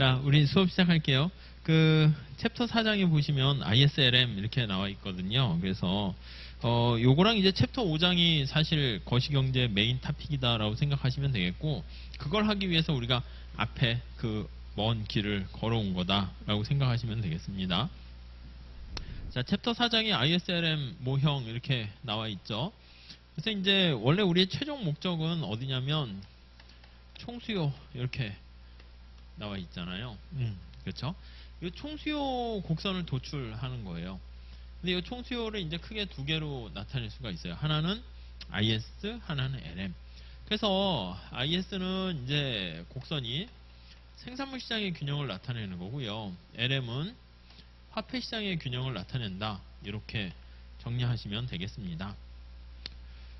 자, 우리 수업 시작할게요. 그 챕터 4장에 보시면 ISLM 이렇게 나와 있거든요. 그래서 요거랑 이제 챕터 5장이 사실 거시경제 메인 토픽이다라고 생각하시면 되겠고, 그걸 하기 위해서 우리가 앞에 그 먼 길을 걸어온 거다라고 생각하시면 되겠습니다. 자, 챕터 4장에 ISLM 모형 이렇게 나와 있죠. 그래서 이제 원래 우리의 최종 목적은 어디냐면 총수요 이렇게 나와 있잖아요. 그렇죠? 이 총수요 곡선을 도출하는 거예요. 근데 이 총수요를 이제 크게 두 개로 나타낼 수가 있어요. 하나는 IS, 하나는 LM. 그래서 IS는 이제 곡선이 생산물 시장의 균형을 나타내는 거고요. LM은 화폐 시장의 균형을 나타낸다. 이렇게 정리하시면 되겠습니다.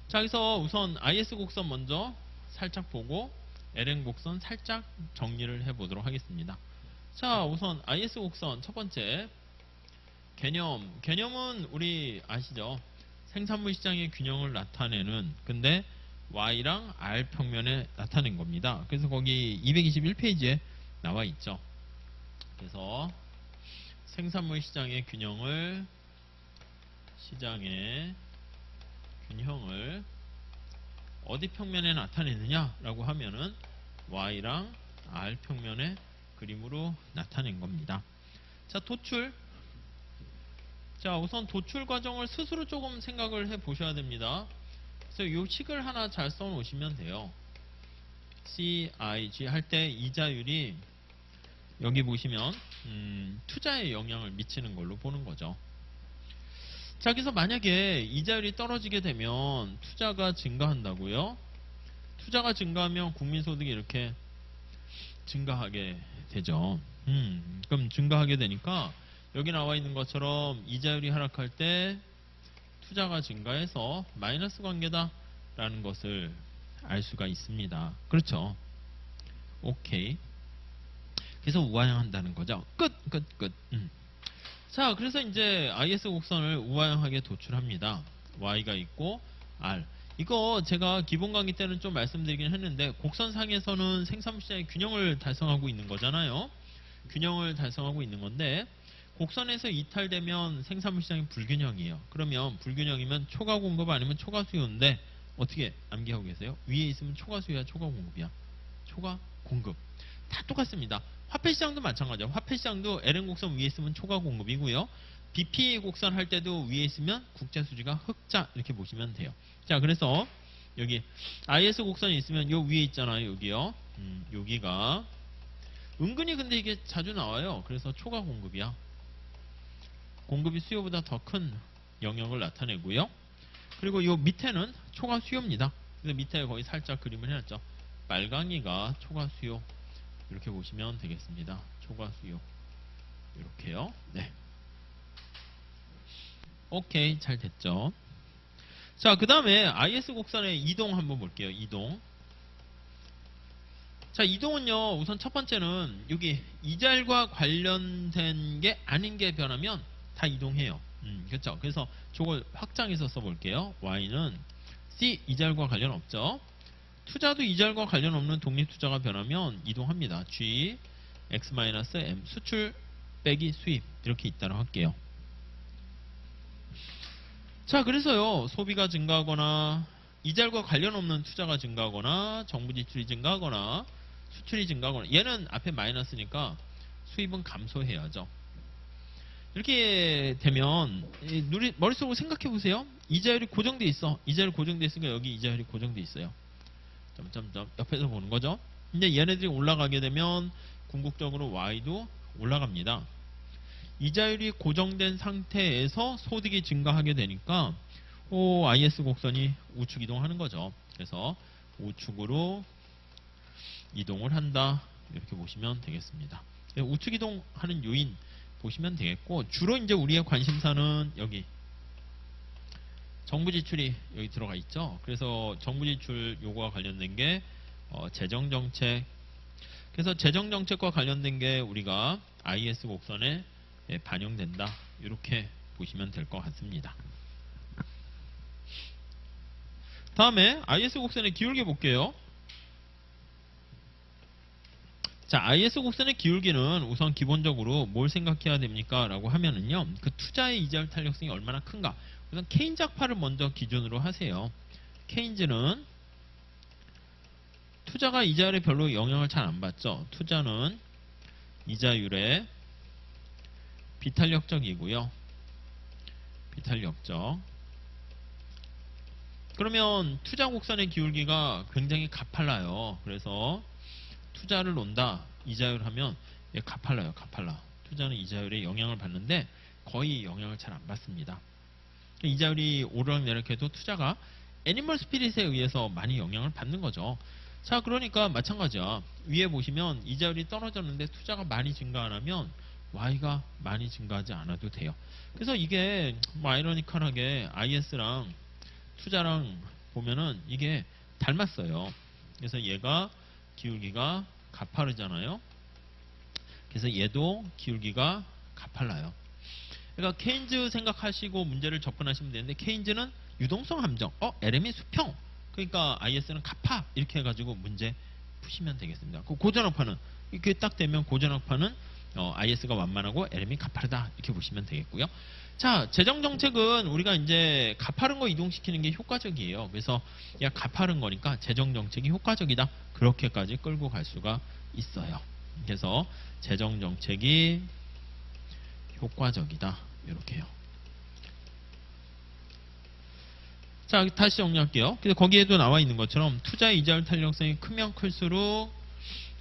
자, 그래서 우선 IS 곡선 먼저 살짝 보고 LM 곡선 살짝 정리를 해보도록 하겠습니다. 자, 우선 IS 곡선 첫 번째 개념은 우리 아시죠? 생산물 시장의 균형을 나타내는, 근데 Y랑 R 평면에 나타낸 겁니다. 그래서 거기 221페이지에 나와 있죠. 그래서 생산물 시장의 균형을 어디 평면에 나타내느냐라고 하면은 Y랑 R 평면의 그림으로 나타낸 겁니다. 자, 도출. 자, 우선 도출 과정을 스스로 조금 생각을 해 보셔야 됩니다. 그래서 이 식을 하나 잘 써 놓으시면 돼요. CIG 할 때 이자율이 여기 보시면 투자에 영향을 미치는 걸로 보는 거죠. 자, 그래서 만약에 이자율이 떨어지게 되면 투자가 증가한다고요? 투자가 증가하면 국민소득이 이렇게 증가하게 되죠. 그럼 증가하게 되니까 여기 나와 있는 것처럼 이자율이 하락할 때 투자가 증가해서 마이너스 관계다라는 것을 알 수가 있습니다. 그렇죠? 오케이. 그래서 우하향한다는 거죠. 끝. 자, 그래서 이제 IS 곡선을 우하향하게 도출합니다. Y가 있고 R. 이거 제가 기본 강의 때는 좀 말씀드리긴 했는데, 곡선상에서는 생산물 시장의 균형을 달성하고 있는 거잖아요. 균형을 달성하고 있는 건데, 곡선에서 이탈되면 생산물 시장이 불균형이에요. 그러면 불균형이면 초과 공급 아니면 초과 수요인데, 어떻게 암기하고 계세요? 위에 있으면 초과 수요야, 초과 공급이야? 초과 공급. 다 똑같습니다. 화폐 시장도 마찬가지죠. 화폐 시장도 LN 곡선 위에 있으면 초과 공급이고요. BP 곡선 할 때도 위에 있으면 국제 수지가 흑자, 이렇게 보시면 돼요. 자, 그래서 여기 IS 곡선이 있으면 요 위에 있잖아요. 여기요. 여기가 은근히 근데 이게 자주 나와요. 그래서 초과 공급이야. 공급이 수요보다 더 큰 영역을 나타내고요. 그리고 요 밑에는 초과 수요입니다. 그래서 밑에 거의 살짝 그림을 해놨죠. 빨강이가 초과 수요, 이렇게 보시면 되겠습니다. 초과 수요 이렇게요. 네. 오케이, 잘 됐죠. 자, 그 다음에 IS 곡선의 이동 한번 볼게요. 이동. 자, 이동은요, 우선 첫 번째는 여기 이자율과 관련된 게 아닌 게 변하면 다 이동해요. 그렇죠. 그래서 저걸 확장해서 써볼게요. Y는 C, 이자율과 관련 없죠. 투자도 이자율과 관련 없는 독립투자가 변하면 이동합니다. G, X-M, 수출 빼기 수입, 이렇게 있다고 할게요. 자, 그래서요, 소비가 증가하거나 이자율과 관련 없는 투자가 증가하거나 정부 지출이 증가하거나 수출이 증가하거나, 얘는 앞에 마이너스니까 수입은 감소해야죠. 이렇게 되면 머릿속으로 생각해 보세요. 이자율이 고정돼 있어. 이자율이 고정돼 있으니까 여기 이자율이 고정돼 있어요. 점점점 옆에서 보는 거죠. 근데 얘네들이 올라가게 되면 궁극적으로 Y도 올라갑니다. 이자율이 고정된 상태에서 소득이 증가하게 되니까 IS 곡선이 우측 이동하는 거죠. 그래서 우측으로 이동을 한다, 이렇게 보시면 되겠습니다. 우측 이동하는 요인 보시면 되겠고, 주로 이제 우리의 관심사는 여기 정부 지출이 여기 들어가 있죠. 그래서 정부 지출 요거와 관련된 게 재정 정책. 그래서 재정 정책과 관련된 게 우리가 IS 곡선에 반영된다, 이렇게 보시면 될 것 같습니다. 다음에 IS 곡선의 기울기 볼게요. 자, IS 곡선의 기울기는 우선 기본적으로 뭘 생각해야 됩니까? 라고 하면은요, 그 투자의 이자율 탄력성이 얼마나 큰가. 우선 케인즈 학파를 먼저 기준으로 하세요. 케인즈는 투자가 이자율에 별로 영향을 잘 안 받죠. 투자는 이자율에 비탄력적이고요. 비탄력적. 그러면 투자 곡선의 기울기가 굉장히 가팔라요. 그래서 투자를 논다, 이자율 하면 가팔라요. 가팔라. 투자는 이자율에 영향을 받는데 거의 영향을 잘 안 받습니다. 이자율이 오르락내락해도 투자가 애니멀 스피릿에 의해서 많이 영향을 받는 거죠. 자, 그러니까 마찬가지야. 위에 보시면 이자율이 떨어졌는데 투자가 많이 증가 안 하면 Y가 많이 증가하지 않아도 돼요. 그래서 이게 아이러니컬하게 IS랑 투자랑 보면은 이게 닮았어요. 그래서 얘가 기울기가 가파르잖아요. 그래서 얘도 기울기가 가팔라요. 그러니까 케인즈 생각하시고 문제를 접근하시면 되는데, 케인즈는 유동성 함정, LM이 수평, 그러니까 IS는 가파, 이렇게 해가지고 문제 푸시면 되겠습니다. 그 고전학파는 이렇게 딱 되면 고전학파는 IS가 완만하고 LM이 가파르다, 이렇게 보시면 되겠고요. 자, 재정정책은 우리가 이제 가파른 거 이동시키는 게 효과적이에요. 그래서 야, 가파른 거니까 재정정책이 효과적이다, 그렇게까지 끌고 갈 수가 있어요. 그래서 재정정책이 효과적이다, 이렇게요. 자, 다시 정리할게요. 그래서 거기에도 나와 있는 것처럼 투자 이자율 탄력성이 크면 클수록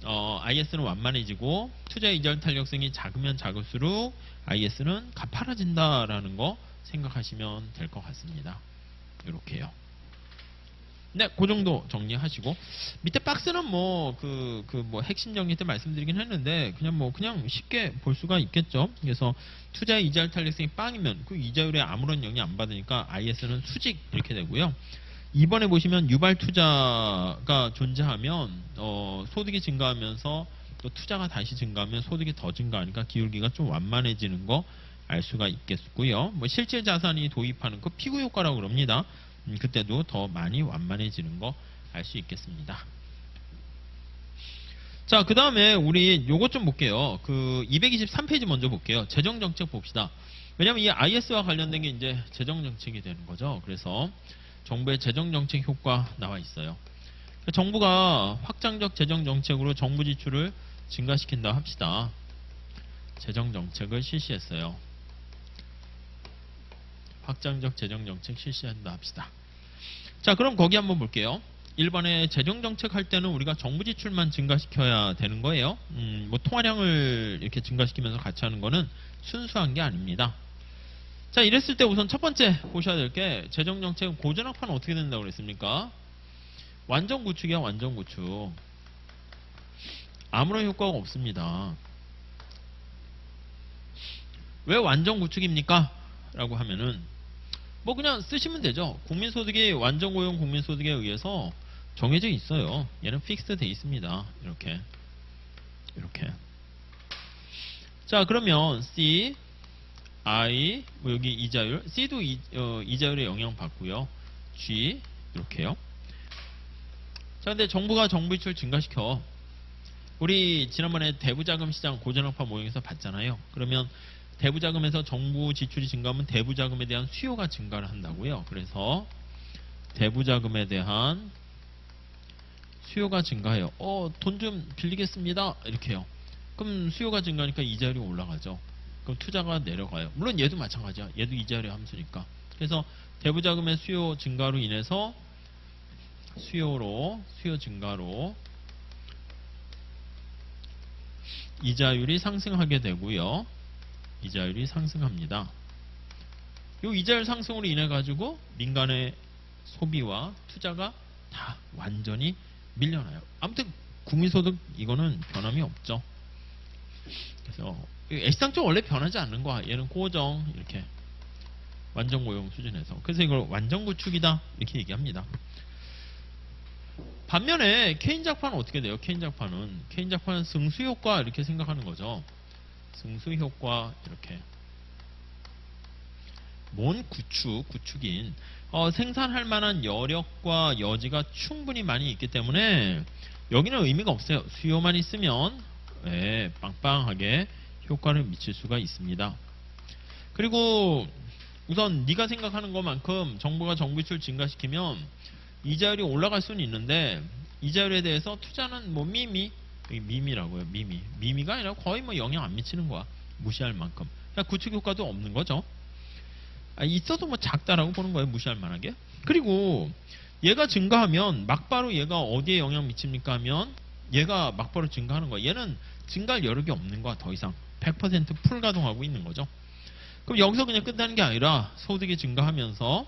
IS는 완만해지고, 투자 이자율 탄력성이 작으면 작을수록 IS는 가파라진다라는 거 생각하시면 될 것 같습니다. 이렇게요. 네, 그 정도 정리하시고, 밑에 박스는 뭐 핵심 정리 때 말씀드리긴 했는데 그냥 쉽게 볼 수가 있겠죠. 그래서 투자의 이자율 탄력성이 빵이면 그 이자율에 아무런 영향 안 받으니까 IS는 수직 이렇게 되고요. 이번에 보시면 유발 투자가 존재하면 소득이 증가하면서 또 투자가 다시 증가하면 소득이 더 증가하니까 기울기가 좀 완만해지는 거 알 수가 있겠고요. 뭐 실질 자산이 도입하는 그 피구 효과라고 그럽니다. 그때도 더 많이 완만해지는 거 알 수 있겠습니다. 자, 그 다음에 우리 요것 좀 볼게요. 그 223페이지 먼저 볼게요. 재정정책 봅시다. 왜냐면 이 IS와 관련된 게 이제 재정정책이 되는 거죠. 그래서 정부의 재정정책 효과 나와 있어요. 정부가 확장적 재정정책으로 정부 지출을 증가시킨다 합시다. 재정정책을 실시했어요. 확장적 재정정책 실시한다 합시다. 자, 그럼 거기 한번 볼게요. 1번에 재정정책 할 때는 우리가 정부 지출만 증가시켜야 되는 거예요. 뭐 통화량을 이렇게 증가시키면서 같이 하는 거는 순수한 게 아닙니다. 자, 이랬을 때 우선 첫 번째 보셔야 될 게, 재정정책은 고전학파는 어떻게 된다고 그랬습니까? 완전 구축이야, 완전 구축. 아무런 효과가 없습니다. 왜 완전 구축입니까? 라고 하면은 뭐 그냥 쓰시면 되죠. 국민소득이 완전고용 국민소득에 의해서 정해져 있어요. 얘는 픽스 돼 있습니다. 이렇게 자, 그러면 C, I, 뭐 여기 이자율, C도 이자율에 영향 받고요. G 이렇게요. 자, 근데 정부가 정부 지출 증가시켜. 우리 지난번에 대부자금 시장 고전학파 모형에서 봤잖아요. 그러면 대부자금에서 정부 지출이 증가하면 대부자금에 대한 수요가 증가를 한다고요. 그래서 대부자금에 대한 수요가 증가해요. 돈 좀 빌리겠습니다, 이렇게요. 그럼 수요가 증가하니까 이자율이 올라가죠. 그럼 투자가 내려가요. 물론 얘도 마찬가지야. 얘도 이자율의 함수니까. 그래서 대부자금의 수요 증가로 인해서 수요 증가로 이자율이 상승하게 되고요. 이자율이 상승합니다. 이 이자율 상승으로 인해 가지고 민간의 소비와 투자가 다 완전히 밀려나요. 아무튼 국민소득 이거는 변함이 없죠. 그래서 애시당초 원래 변하지 않는 거야. 얘는 고정 이렇게 완전 고용 수준에서. 그래서 이걸 완전 구축이다 이렇게 얘기합니다. 반면에 케인즈 학파는 어떻게 돼요? 케인즈 학파는 승수 효과 이렇게 생각하는 거죠. 승수 효과 이렇게. 뭔 구축인 생산할 만한 여력과 여지가 충분히 많이 있기 때문에 여기는 의미가 없어요. 수요만 있으면 예, 빵빵하게 효과를 미칠 수가 있습니다. 그리고 우선 네가 생각하는 것만큼 정부가 정부이출 증가시키면 이자율이 올라갈 수는 있는데 이자율에 대해서 투자는 뭐 미미라고요. 미미가 아니라 거의 뭐 영향 안 미치는 거야. 무시할 만큼. 그냥 구축 효과도 없는 거죠. 있어도 뭐 작다라고 보는 거예요. 무시할 만하게. 그리고 얘가 증가하면 막바로 얘가 어디에 영향 미칩니까 하면 얘가 막바로 증가하는 거야. 얘는 증가할 여력이 없는 거야. 더 이상 100% 풀가동하고 있는 거죠. 그럼 여기서 그냥 끝나는 게 아니라 소득이 증가하면서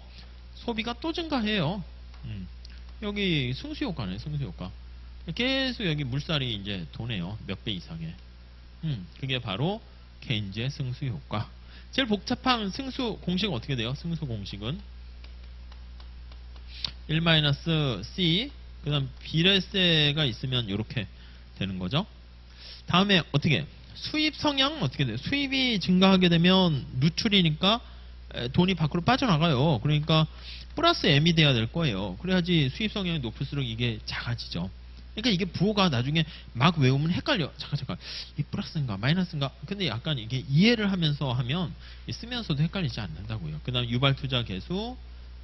소비가 또 증가해요. 여기 승수효과네. 승수효과. 계속 여기 물살이 이제 도네요. 몇 배 이상의. 그게 바로 케인즈의 승수효과. 제일 복잡한 승수 공식은 어떻게 돼요? 승수 공식은 1-C 그 다음 비례세가 있으면 이렇게 되는 거죠. 다음에 어떻게 수입 성향 어떻게 돼요? 수입이 증가하게 되면 누출이니까 돈이 밖으로 빠져나가요. 그러니까 플러스 M이 돼야 될 거예요. 그래야지 수입 성향이 높을수록 이게 작아지죠. 그러니까 이게 부호가 나중에 막 외우면 헷갈려. 잠깐 이 플러스인가 마이너스인가. 근데 약간 이게 이해를 하면서 하면 쓰면서도 헷갈리지 않는다고요. 그 다음 유발 투자 개수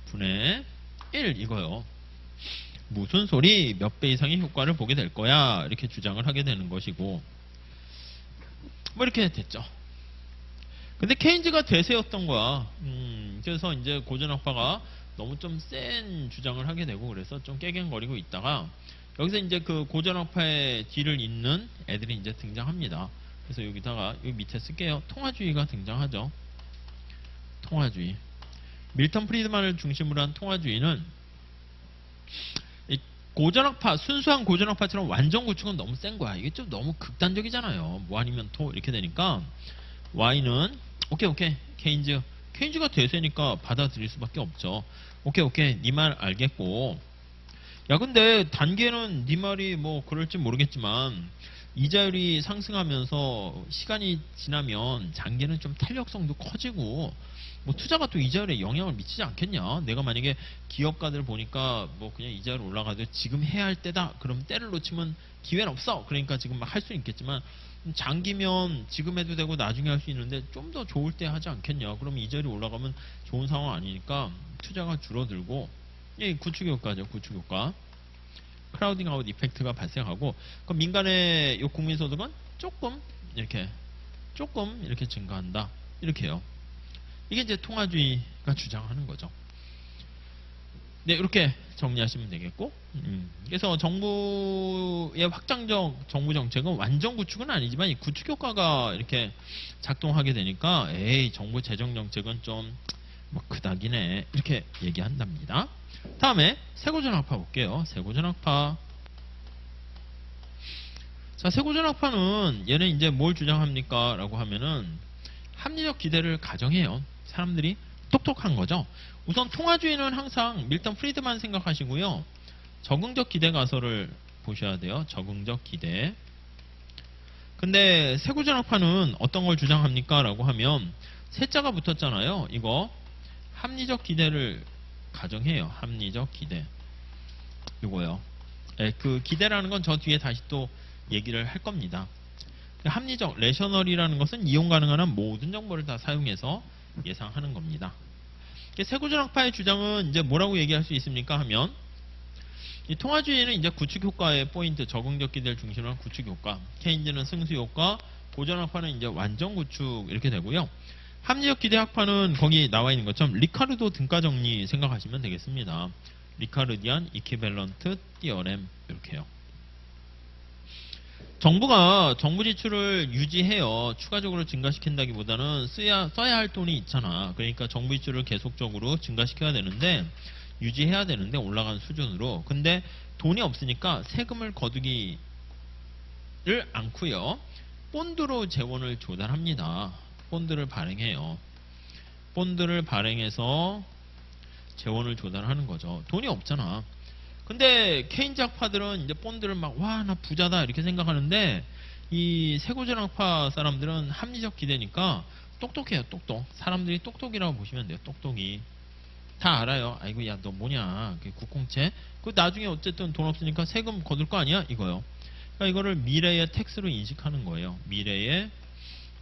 분의 1 이거요. 무슨 소리 몇 배 이상의 효과를 보게 될 거야 이렇게 주장을 하게 되는 것이고 뭐 이렇게 됐죠. 근데 케인즈가 대세였던 거야. 그래서 이제 고전학파가 너무 좀 센 주장을 하게 되고 그래서 좀 깨갱거리고 있다가 여기서 이제 그 고전학파의 뒤를 잇는 애들이 이제 등장합니다. 그래서 여기다가 여기 밑에 쓸게요. 통화주의가 등장하죠. 통화주의. 밀턴 프리드만을 중심으로 한 통화주의는 고전학파, 순수한 고전학파처럼 완전 구축은 너무 센 거야. 이게 좀 너무 극단적이잖아요. 뭐 아니면 토 이렇게 되니까 Y는 오케이 케인즈가 대세니까 받아들일 수밖에 없죠. 오케이 네 말 알겠고 야 근데 단계는 네 말이 뭐 그럴지 모르겠지만 이자율이 상승하면서 시간이 지나면 장기는 좀 탄력성도 커지고 뭐 투자가 또 이자율에 영향을 미치지 않겠냐. 내가 만약에 기업가들 보니까 뭐 그냥 이자율 올라가도 지금 해야 할 때다 그럼 때를 놓치면 기회는 없어. 그러니까 지금 막 할 수 있겠지만 장기면 지금 해도 되고 나중에 할 수 있는데 좀 더 좋을 때 하지 않겠냐. 그러면 이자율이 올라가면 좋은 상황 아니니까 투자가 줄어들고 예, 구축효과죠. 구축효과. 크라우딩 아웃 이펙트가 발생하고 그럼 민간의 요 국민소득은 조금 이렇게 증가한다. 이렇게요. 이게 이제 통화주의가 주장하는 거죠. 네, 이렇게 정리하시면 되겠고 그래서 정부의 확장적 정부 정책은 완전 구축은 아니지만 이 구축 효과가 이렇게 작동하게 되니까 에이 정부 재정 정책은 좀 뭐 그닥이네 이렇게 얘기한답니다. 다음에 세고전학파 볼게요. 세고전학파. 자, 세고전학파는 얘는 이제 뭘 주장합니까? 라고 하면은 합리적 기대를 가정해요. 사람들이 똑똑한 거죠. 우선 통화주의는 항상 밀턴 프리드만 생각하시고요. 적응적 기대 가설을 보셔야 돼요. 적응적 기대. 근데 세고전학파는 어떤 걸 주장합니까? 라고 하면 세자가 붙었잖아요. 이거 합리적 기대를 가정해요. 합리적 기대. 이거요. 네, 그 기대라는 건 저 뒤에 다시 또 얘기를 할 겁니다. 합리적, 레셔널이라는 것은 이용 가능한 한 모든 정보를 다 사용해서 예상하는 겁니다. 세고전학파의 주장은 이제 뭐라고 얘기할 수 있습니까? 하면 이 통화주의는 이제 구축 효과의 포인트, 적응적 기대를 중심으로 한 구축 효과. 케인즈는 승수 효과, 고전학파는 이제 완전 구축 이렇게 되고요. 합리적 기대 학파는 거기 나와 있는 것처럼 리카르도 등가 정리 생각하시면 되겠습니다. 리카르디안 이퀴밸런트 띠어렘 이렇게요. 정부가 정부 지출을 유지해요. 추가적으로 증가시킨다기보다는 써야 할 돈이 있잖아. 그러니까 정부 지출을 계속적으로 증가시켜야 되는데 유지해야 되는데 올라간 수준으로. 근데 돈이 없으니까 세금을 거두기를 않고요. 본드로 재원을 조달합니다. 본드를 발행해요. 본드를 발행해서 재원을 조달하는 거죠. 돈이 없잖아. 근데 케인즈 학파들은 이제 본드를 막 와 나 부자다 이렇게 생각하는데 이 세고전학파 사람들은 합리적 기대니까 똑똑해요. 똑똑. 사람들이 똑똑이라고 보시면 돼요. 똑똑이. 다 알아요. 아이고 야 너 뭐냐 그 국공채 그 나중에 어쨌든 돈 없으니까 세금 거둘 거 아니야 이거요. 그러니까 이거를 미래의 텍스로 인식하는 거예요. 미래의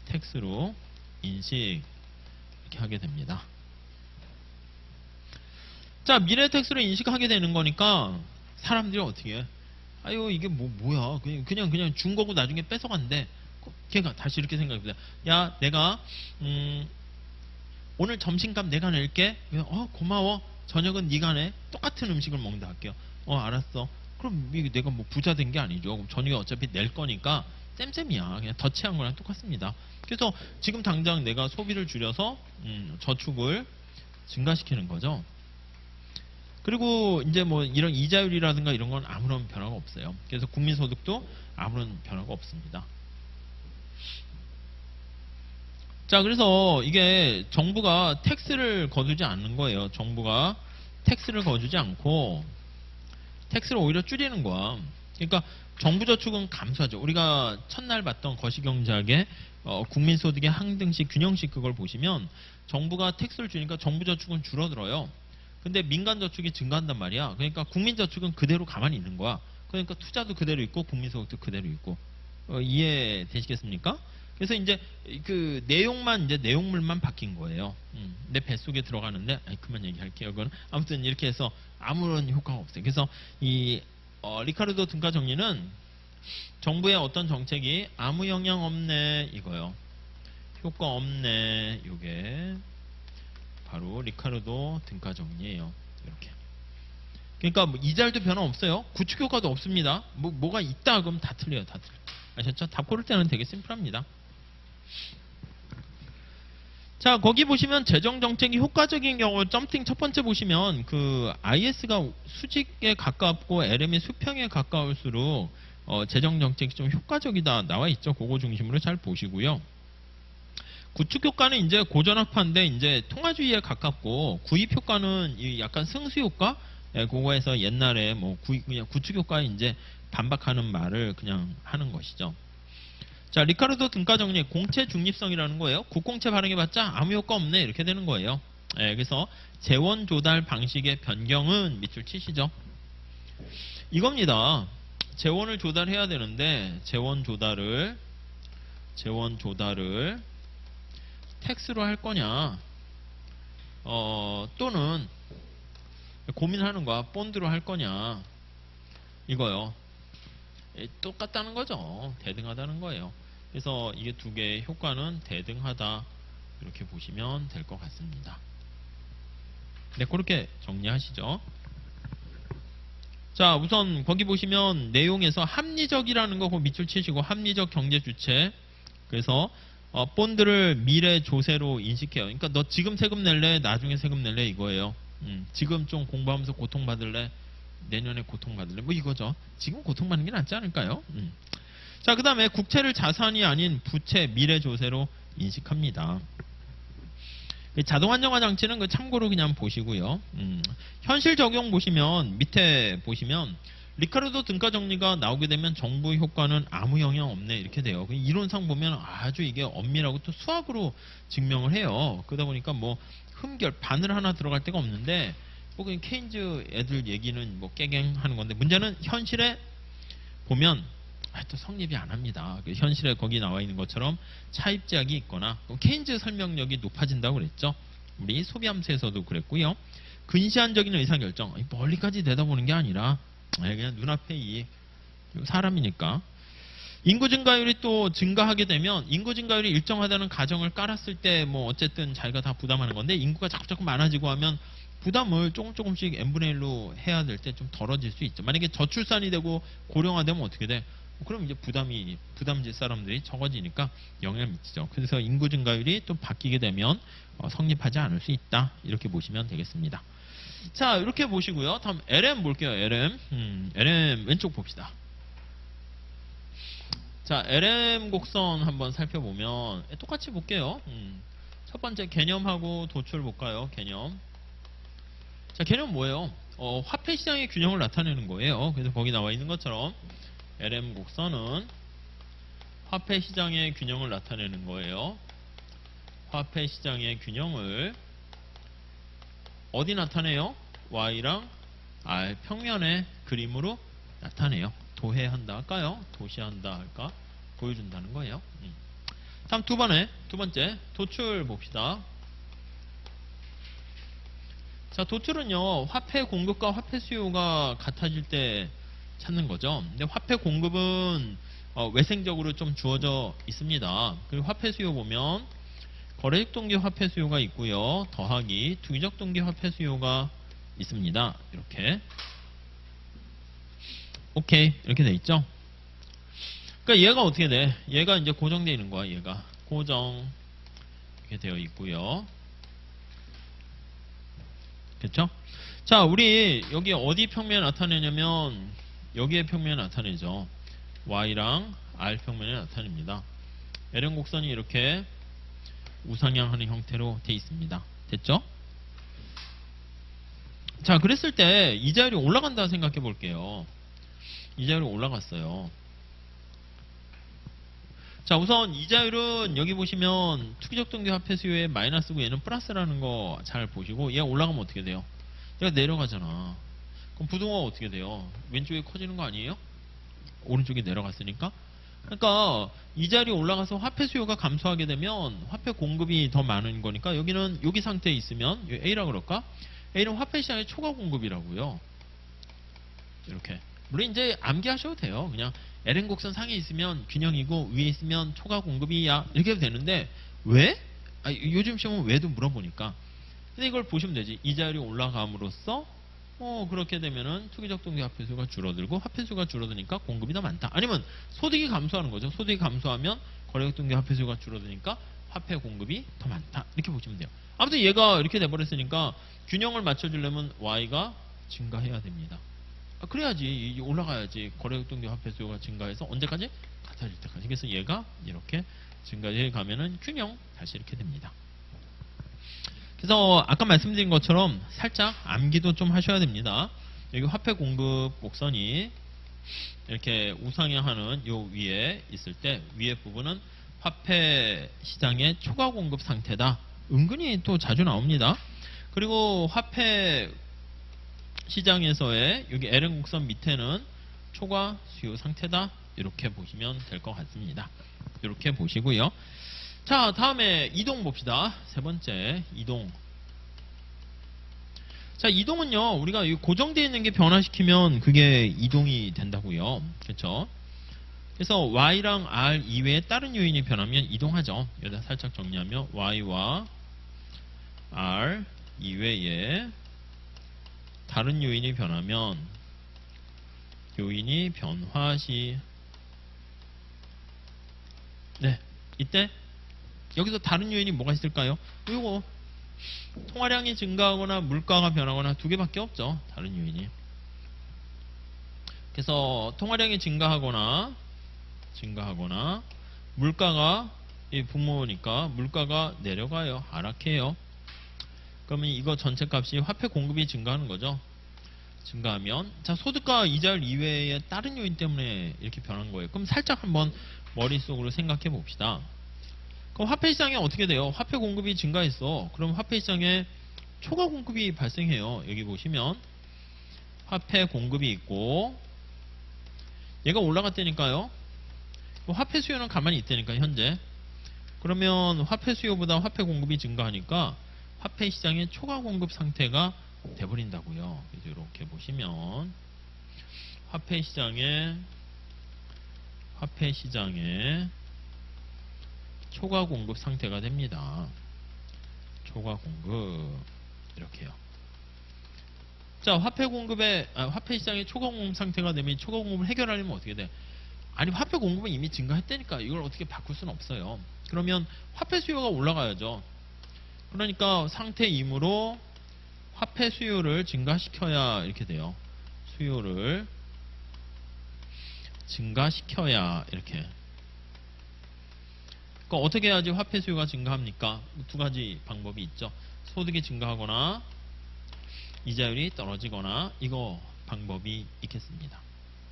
텍스로 인식 이렇게 하게 됩니다. 자, 미래 텍스로 인식하게 되는 거니까 사람들이 어떻게 해? 아유, 이게 뭐야? 그냥 준 거고 나중에 뺏어간대. 걔가 다시 이렇게 생각해보자. 야, 내가 오늘 점심값 내가 낼게. 고마워. 저녁은 네가 내. 똑같은 음식을 먹는다 할게요. 알았어. 그럼 이게 내가 뭐 부자 된 게 아니죠. 그럼 저녁에 어차피 낼 거니까 쌤쌤이야. 그냥 더치한 거랑 똑같습니다. 그래서 지금 당장 내가 소비를 줄여서 저축을 증가시키는 거죠. 그리고 이제 뭐 이런 이자율이라든가 이런 건 아무런 변화가 없어요. 그래서 국민소득도 아무런 변화가 없습니다. 자, 그래서 이게 정부가 텍스를 거두지 않는 거예요. 정부가 텍스를 거두지 않고 텍스를 오히려 줄이는 거야. 그러니까 정부 저축은 감소하죠. 우리가 첫날 봤던 거시경제학의 국민소득의 항등식, 균형식 그걸 보시면 정부가 텍스를 주니까 정부 저축은 줄어들어요. 근데 민간 저축이 증가한단 말이야. 그러니까 국민 저축은 그대로 가만히 있는 거야. 그러니까 투자도 그대로 있고 국민소득도 그대로 있고. 이해되시겠습니까? 그래서 이제 그 내용만 이제 내용물만 바뀐 거예요. 내 뱃속에 들어가는데 그만 얘기할게요. 그건 아무튼 이렇게 해서 아무런 효과가 없어요. 그래서 이 리카르도 등가 정리는 정부의 어떤 정책이 아무 영향 없네 이거요. 효과 없네 요게 바로 리카르도 등가 정리예요. 이렇게. 그러니까 뭐 이자율도 변화 없어요. 구축 효과도 없습니다. 뭐가 있다 그럼 다 틀려요. 다 틀려. 아셨죠? 답 고를 때는 되게 심플합니다. 자, 거기 보시면 재정 정책이 효과적인 경우 점팅 첫 번째 보시면 그 IS가 수직에 가깝고 LM이 수평에 가까울수록 재정 정책이 좀 효과적이다 나와 있죠. 그거 중심으로 잘 보시고요. 구축 효과는 이제 고전학파인데 이제 통화주의에 가깝고 구입 효과는 약간 승수 효과 그거에서 옛날에 뭐 그냥 구축 효과에 이제 반박하는 말을 그냥 하는 것이죠. 자, 리카르도 등가 정리 공채 중립성이라는 거예요. 국공채 발행해봤자 아무 효과 없네 이렇게 되는 거예요. 그래서 재원 조달 방식의 변경은 밑줄 치시죠. 이겁니다. 재원을 조달해야 되는데 재원 조달을 텍스로 할 거냐 또는 고민하는 거야. 본드로 할 거냐 이거요. 똑같다는 거죠. 대등하다는 거예요. 그래서 이게 두 개의 효과는 대등하다 이렇게 보시면 될 것 같습니다. 네, 그렇게 정리하시죠. 자, 우선 거기 보시면 내용에서 합리적이라는 거 밑줄 치시고 합리적 경제 주체. 그래서 본드를 미래 조세로 인식해요. 그러니까 너 지금 세금 낼래? 나중에 세금 낼래? 이거예요. 지금 좀 공부하면서 고통받을래? 내년에 고통받을래? 뭐 이거죠. 지금 고통받는 게 낫지 않을까요? 자, 그 다음에 국채를 자산이 아닌 부채 미래 조세로 인식합니다. 자동 안정화 장치는 그 참고로 그냥 보시고요. 현실 적용 보시면 밑에 보시면 리카르도 등가 정리가 나오게 되면 정부 효과는 아무 영향 없네 이렇게 돼요. 이론상 보면 아주 이게 엄밀하고 또 수학으로 증명을 해요. 그러다 보니까 뭐 흠결 바늘 하나 들어갈 데가 없는데 혹은 케인즈 애들 얘기는 뭐 깨갱하는 건데 문제는 현실에 보면 또 성립이 안 합니다. 현실에 거기 나와 있는 것처럼 차입 제약이 있거나 케인즈 설명력이 높아진다고 그랬죠. 우리 소비함수에서도 그랬고요. 근시안적인 의사결정 멀리까지 내다보는 게 아니라 그냥 눈앞에 이 사람이니까. 인구 증가율이 또 증가하게 되면 인구 증가율이 일정하다는 가정을 깔았을 때 뭐 어쨌든 자기가 다 부담하는 건데 인구가 자꾸 많아지고 하면 부담을 조금씩 n분의 1로 해야 될 때 좀 덜어질 수 있죠. 만약에 저출산이 되고 고령화되면 어떻게 돼? 그럼 이제 부담질 사람들이 적어지니까 영향을 미치죠. 그래서 인구 증가율이 또 바뀌게 되면 성립하지 않을 수 있다. 이렇게 보시면 되겠습니다. 자, 이렇게 보시고요. 다음 LM 볼게요. LM 왼쪽 봅시다. 자, LM 곡선 한번 살펴보면 똑같이 볼게요. 첫 번째 개념하고 도출 볼까요? 개념. 자, 개념 뭐예요? 화폐 시장의 균형을 나타내는 거예요. 그래서 거기 나와 있는 것처럼 LM 곡선은 화폐 시장의 균형을 나타내는 거예요. 화폐 시장의 균형을 어디 나타내요? Y랑 R 평면의 그림으로 나타내요. 도해한다 할까요? 도시한다 할까? 보여준다는 거예요. 다음 두 번째 도출 봅시다. 자, 도출은요, 화폐 공급과 화폐 수요가 같아질 때 찾는 거죠. 근데 화폐 공급은 외생적으로 좀 주어져 있습니다. 그리고 화폐 수요 보면 거래적 동기 화폐 수요가 있고요. 더하기 투기적 동기 화폐 수요가 있습니다. 이렇게. 오케이. 이렇게 돼 있죠. 그러니까 얘가 어떻게 돼? 얘가 이제 고정되어 있는 거야. 얘가 고정 이렇게 되어 있고요. 그렇죠? 자, 우리 여기 어디 평면에 나타내냐면 여기에 평면에 나타내죠. Y랑 R 평면에 나타냅니다. LN 곡선이 이렇게 우상향하는 형태로 되어 있습니다. 됐죠? 자, 그랬을 때 이자율이 올라간다 생각해 볼게요. 이자율이 올라갔어요. 자, 우선 이자율은 여기 보시면 투기적 동기 화폐 수요에 마이너스고 얘는 플러스라는 거 잘 보시고, 얘가 올라가면 어떻게 돼요? 얘가 내려가잖아. 그럼 부동화가 어떻게 돼요? 왼쪽에 커지는 거 아니에요? 오른쪽에 내려갔으니까. 그러니까 이자율이 올라가서 화폐 수요가 감소하게 되면 화폐 공급이 더 많은 거니까 여기는 여기 상태에 있으면 A라 그럴까? A는 화폐 시장의 초과 공급이라고요. 이렇게. 물론 이제 암기하셔도 돼요. 그냥 LN 곡선 상에 있으면 균형이고 위에 있으면 초과 공급이야. 이렇게 해도 되는데 왜? 요즘 시험은 왜도 물어보니까. 근데 이걸 보시면 되지. 이자율이 올라감으로써 그렇게 되면은 투기적 동기 화폐수가 줄어들고 화폐수가 줄어드니까 공급이 더 많다. 아니면 소득이 감소하는 거죠. 소득이 감소하면 거래적 동기 화폐수가 줄어드니까 화폐 공급이 더 많다. 이렇게 보시면 돼요. 아무튼 얘가 이렇게 돼버렸으니까 균형을 맞춰주려면 Y가 증가해야 됩니다. 그래야지 올라가야지 거래적 동기 화폐 수요가 증가해서 언제까지? 같아질 때까지. 그래서 얘가 이렇게 증가해 가면은 균형 다시 이렇게 됩니다. 그래서 아까 말씀드린 것처럼 살짝 암기도 좀 하셔야 됩니다. 여기 화폐 공급 곡선이 이렇게 우상향하는 요 위에 있을 때 위에 부분은 화폐 시장의 초과 공급 상태다. 은근히 또 자주 나옵니다. 그리고 화폐 시장에서의 여기 LN 곡선 밑에는 초과 수요 상태다. 이렇게 보시면 될 것 같습니다. 이렇게 보시고요. 자, 다음에 이동 봅시다. 세 번째, 이동. 자, 이동은요, 우리가 고정되어 있는 게 변화시키면 그게 이동이 된다고요. 그렇죠? 그래서 Y랑 R 이외에 다른 요인이 변하면 이동하죠. 여기다 살짝 정리하면 Y와 R 이외에 다른 요인이 변하면 요인이 변화시 네, 이때 여기서 다른 요인이 뭐가 있을까요? 이거 통화량이 증가하거나 물가가 변하거나 두 개밖에 없죠. 다른 요인이. 그래서 통화량이 증가하거나 물가가 부모니까 물가가 내려가요. 하락해요. 그러면 이거 전체 값이 화폐 공급이 증가하는 거죠. 증가하면 자, 소득과 이자율 이외에 다른 요인 때문에 이렇게 변한 거예요. 그럼 살짝 한번 머릿속으로 생각해 봅시다. 그럼 화폐 시장에 어떻게 돼요? 화폐 공급이 증가했어. 그럼 화폐 시장에 초과 공급이 발생해요. 여기 보시면 화폐 공급이 있고 얘가 올라갔다니까요. 화폐 수요는 가만히 있다니까 현재. 그러면 화폐 수요보다 화폐 공급이 증가하니까 화폐 시장의 초과 공급 상태가 돼버린다고요. 그래서 이렇게 보시면 화폐 시장에 초과 공급 상태가 됩니다. 초과 공급 이렇게요. 자, 화폐 시장의 초과 공급 상태가 되면 이 초과 공급을 해결하려면 어떻게 돼? 아니, 화폐 공급은 이미 증가했다니까 이걸 어떻게 바꿀 수는 없어요. 그러면 화폐 수요가 올라가야죠. 그러니까 상태 2으로 화폐 수요를 증가시켜야 이렇게 돼요. 수요를 증가시켜야 이렇게. 그러니까 어떻게 해야지 화폐 수요가 증가합니까? 두 가지 방법이 있죠. 소득이 증가하거나 이자율이 떨어지거나 이거 방법이 있겠습니다.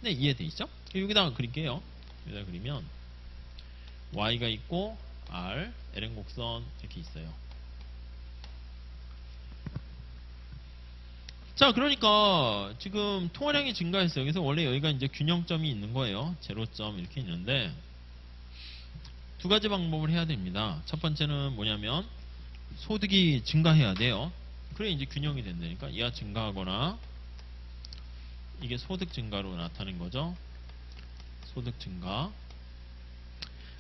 네, 이해돼 있죠? 여기다가 그릴게요. 여기다 그리면 Y가 있고 R, LN 곡선 이렇게 있어요. 자, 그러니까 지금 통화량이 증가했어요. 그래서 원래 여기가 이제 균형점이 있는 거예요. 제로점 이렇게 있는데 두 가지 방법을 해야 됩니다. 첫 번째는 뭐냐면 소득이 증가해야 돼요. 그래 이제 균형이 된다니까. 이하 증가하거나 이게 소득 증가로 나타낸 거죠. 소득 증가.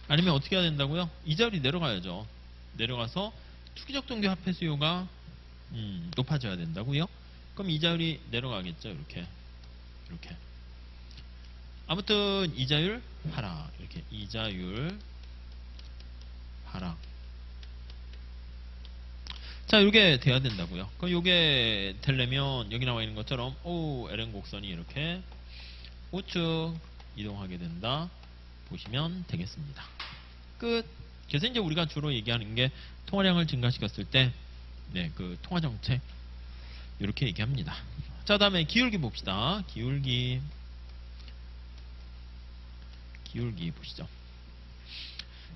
아니면 어떻게 해야 된다고요? 이자율이 내려가야죠. 내려가서 투기적 동기 화폐 수요가 높아져야 된다고요. 그럼 이자율이 내려가겠죠. 이렇게 아무튼 이자율 하락. 이렇게 이자율 하락. 자, 이게 돼야 된다고요. 그럼 이게 되려면 여기 나와 있는 것처럼 LN 곡선이 이렇게 우측 이동하게 된다 보시면 되겠습니다. 끝. 그래서 이제 우리가 주로 얘기하는 게 통화량을 증가시켰을 때 그 통화 정책 이렇게 얘기합니다. 자, 다음에 기울기 봅시다. 기울기 보시죠.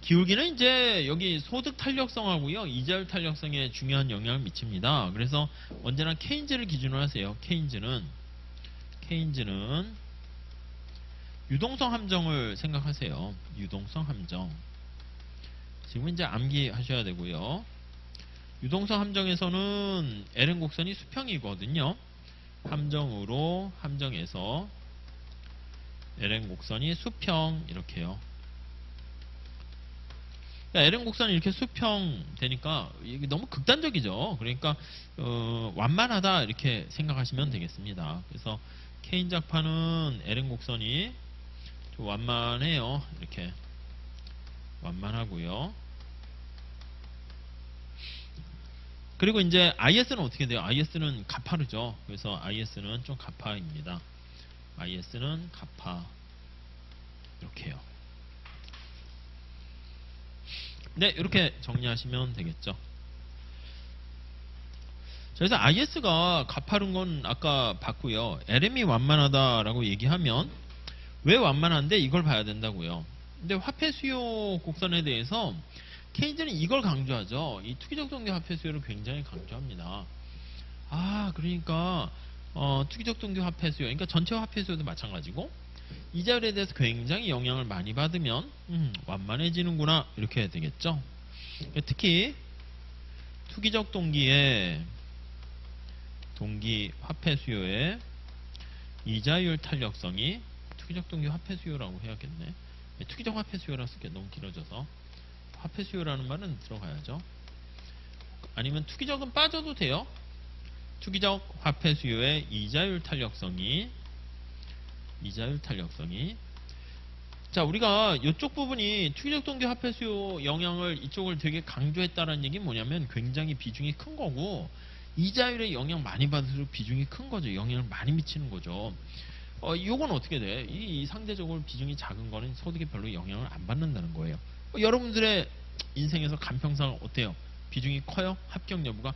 기울기는 이제 여기 소득 탄력성하고요, 이자율 탄력성에 중요한 영향을 미칩니다. 그래서 언제나 케인즈를 기준으로 하세요. 케인즈는 유동성 함정을 생각하세요. 유동성 함정. 지금 이제 암기하셔야 되고요. 유동성 함정에서는 LN 곡선이 수평이거든요. 함정에서 LN 곡선이 수평 이렇게요. LN 곡선이 이렇게 수평 되니까 이게 너무 극단적이죠. 그러니까 완만하다 이렇게 생각하시면 되겠습니다. 그래서 케인작파는 LN 곡선이 좀 완만해요. 이렇게 완만하고요. 그리고 이제 IS는 어떻게 돼요? IS는 가파르죠. 그래서 IS는 좀 가파입니다. IS는 가파 이렇게요. 네, 이렇게 정리하시면 되겠죠. 그래서 IS가 가파른 건 아까 봤고요. LM이 완만하다라고 얘기하면 왜 완만한데 이걸 봐야 된다고요. 근데 화폐 수요 곡선에 대해서 케인즈는 이걸 강조하죠. 이 투기적 동기 화폐 수요를 굉장히 강조합니다. 그러니까 투기적 동기 화폐 수요, 그러니까 전체 화폐 수요도 마찬가지고 이자율에 대해서 굉장히 영향을 많이 받으면 완만해지는구나 이렇게 해야 되겠죠. 특히 투기적 동기 화폐 수요의 이자율 탄력성이 투기적 동기 화폐 수요라고 해야겠네. 투기적 화폐 수요라고 쓸게 너무 길어져서 화폐 수요라는 말은 들어가야죠. 아니면 투기적은 빠져도 돼요. 투기적 화폐 수요의 이자율 탄력성이 자, 우리가 이쪽 부분이 투기적 동기 화폐 수요 영향을 이쪽을 되게 강조했다는 얘기는 뭐냐면 굉장히 비중이 큰 거고 이자율에 영향 많이 받을수록 비중이 큰 거죠. 영향을 많이 미치는 거죠. 요건 어떻게 돼? 이 상대적으로 비중이 작은 거는 소득에 별로 영향을 안 받는다는 거예요. 여러분들의 인생에서 간평상 어때요? 비중이 커요? 합격 여부가?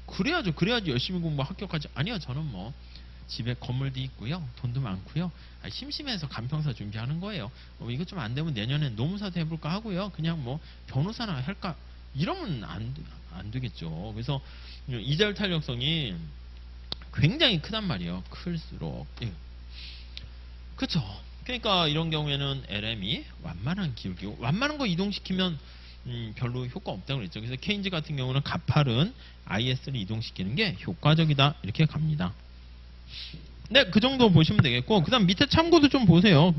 그래야죠. 그래야지 열심히 공부 합격하지. 아니요, 저는 뭐 집에 건물도 있고요, 돈도 많고요. 심심해서 간평사 준비하는 거예요. 이거 좀 안 되면 내년에 노무사도 해볼까 하고요. 그냥 뭐 변호사나 할까? 이러면 안 되겠죠. 그래서 이자율 탄력성이 굉장히 크단 말이에요. 클수록. 그렇죠. 그러니까 이런 경우에는 LM이 완만한 기울기고 완만한 거 이동시키면 별로 효과 없다고 그랬죠. 그래서 케인즈 같은 경우는 가파른 IS를 이동시키는 게 효과적이다 이렇게 갑니다. 네, 그 정도 보시면 되겠고, 그 다음 밑에 참고도 좀 보세요.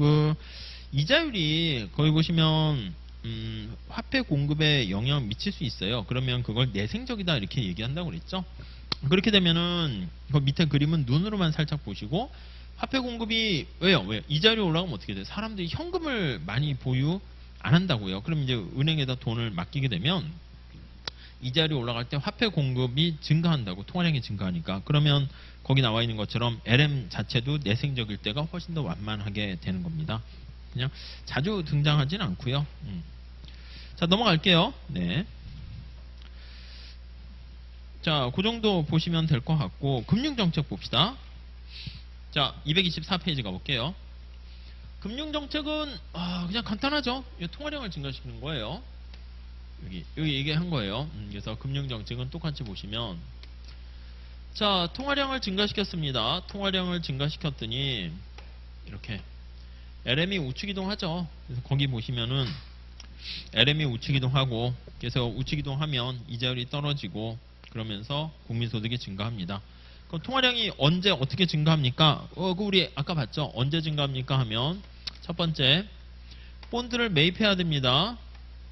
이자율이 거기 보시면 화폐 공급에 영향을 미칠 수 있어요. 그러면 그걸 내생적이다 이렇게 얘기한다고 그랬죠. 그렇게 되면은 그 밑에 그림은 눈으로만 살짝 보시고, 화폐 공급이 왜요? 이자율이 올라가면 어떻게 돼요? 사람들이 현금을 많이 보유 안 한다고요. 그럼 이제 은행에다 돈을 맡기게 되면 이자율이 올라갈 때 화폐 공급이 증가한다고, 통화량이 증가하니까. 그러면 거기 나와 있는 것처럼 LM 자체도 내생적일 때가 훨씬 더 완만하게 되는 겁니다. 그냥 자주 등장하진 않고요. 자, 넘어갈게요. 네. 자, 그 정도 보시면 될 것 같고, 금융정책 봅시다. 자, 224페이지 가볼게요. 금융정책은 그냥 간단하죠. 통화량을 증가시키는 거예요. 여기 얘기한 거예요. 그래서 금융정책은 똑같이 보시면, 자, 통화량을 증가시켰습니다. 통화량을 증가시켰더니 이렇게 LM이 우측 이동하죠. 그래서 거기 보시면은 LM이 우측 이동하고, 그래서 우측 이동하면 이자율이 떨어지고 그러면서 국민소득이 증가합니다. 그럼 통화량이 언제 어떻게 증가합니까? 그 우리 아까 봤죠. 언제 증가합니까 하면 첫 번째 본드를 매입해야 됩니다.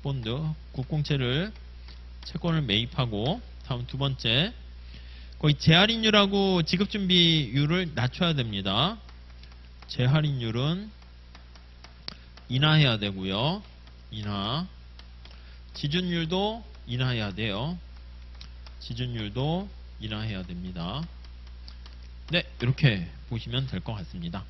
본드 국공채를 채권을 매입하고, 다음 두 번째 거의 재할인율하고 지급준비율을 낮춰야 됩니다. 재할인율은 인하해야 되고요. 인하. 지준율도 인하해야 돼요. 지준율도 인하해야 됩니다. 네, 이렇게 보시면 될 것 같습니다.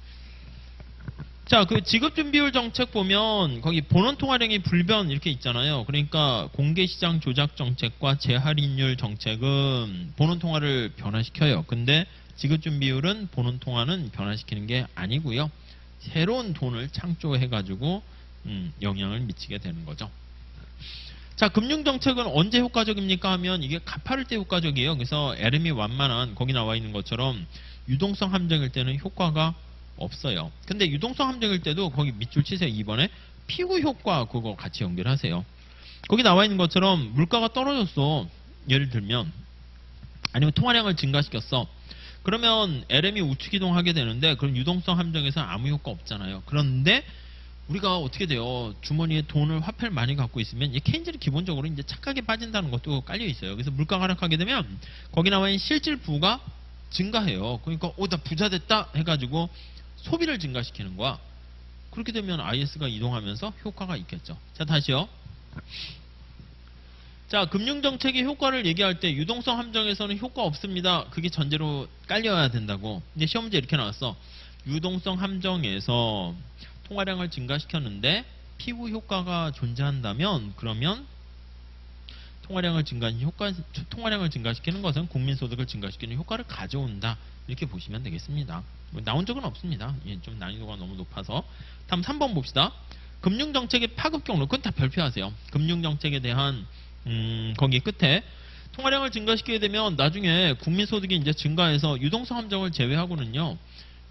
자, 그 지급준비율 정책 보면 거기 본원통화량이 불변 이렇게 있잖아요. 그러니까 공개시장 조작 정책과 재할인율 정책은 본원통화를 변화시켜요. 근데 지급준비율은 본원통화는 변화시키는 게 아니고요. 새로운 돈을 창조해가지고 영향을 미치게 되는 거죠. 자, 금융정책은 언제 효과적입니까 하면 이게 가파를 때 효과적이에요. 그래서 LM이 완만한 거기 나와 있는 것처럼 유동성 함정일 때는 효과가 없어요. 근데 유동성 함정일 때도 거기 밑줄 치세요. 2번에 피구 효과 그거 같이 연결하세요. 거기 나와 있는 것처럼 물가가 떨어졌어. 예를 들면 아니면 통화량을 증가시켰어. 그러면 LM이 우측 이동하게 되는데 그럼 유동성 함정에서 아무 효과 없잖아요. 그런데 우리가 어떻게 돼요? 주머니에 돈을 화폐를 많이 갖고 있으면 이 케인즈는 기본적으로 이제 착하게 빠진다는 것도 깔려 있어요. 그래서 물가가 하락하게 되면 거기 나와 있는 실질 부가 증가해요. 그러니까 나 부자 됐다 해가지고 소비를 증가시키는 거야. 그렇게 되면 IS가 이동하면서 효과가 있겠죠. 자, 다시요. 자, 금융정책의 효과를 얘기할 때 유동성 함정에서는 효과 없습니다. 그게 전제로 깔려야 된다고. 근데 시험 문제 이렇게 나왔어. 유동성 함정에서 통화량을 증가시켰는데 피부 효과가 존재한다면 그러면 통화량을 증가시키는 것은 국민소득을 증가시키는 효과를 가져온다. 이렇게 보시면 되겠습니다. 나온 적은 없습니다. 좀 난이도가 너무 높아서. 다음 3번 봅시다. 금융정책의 파급 경로. 그건 다 별표하세요. 금융정책에 대한 거기 끝에 통화량을 증가시키게 되면 나중에 국민소득이 이제 증가해서 유동성 함정을 제외하고는요.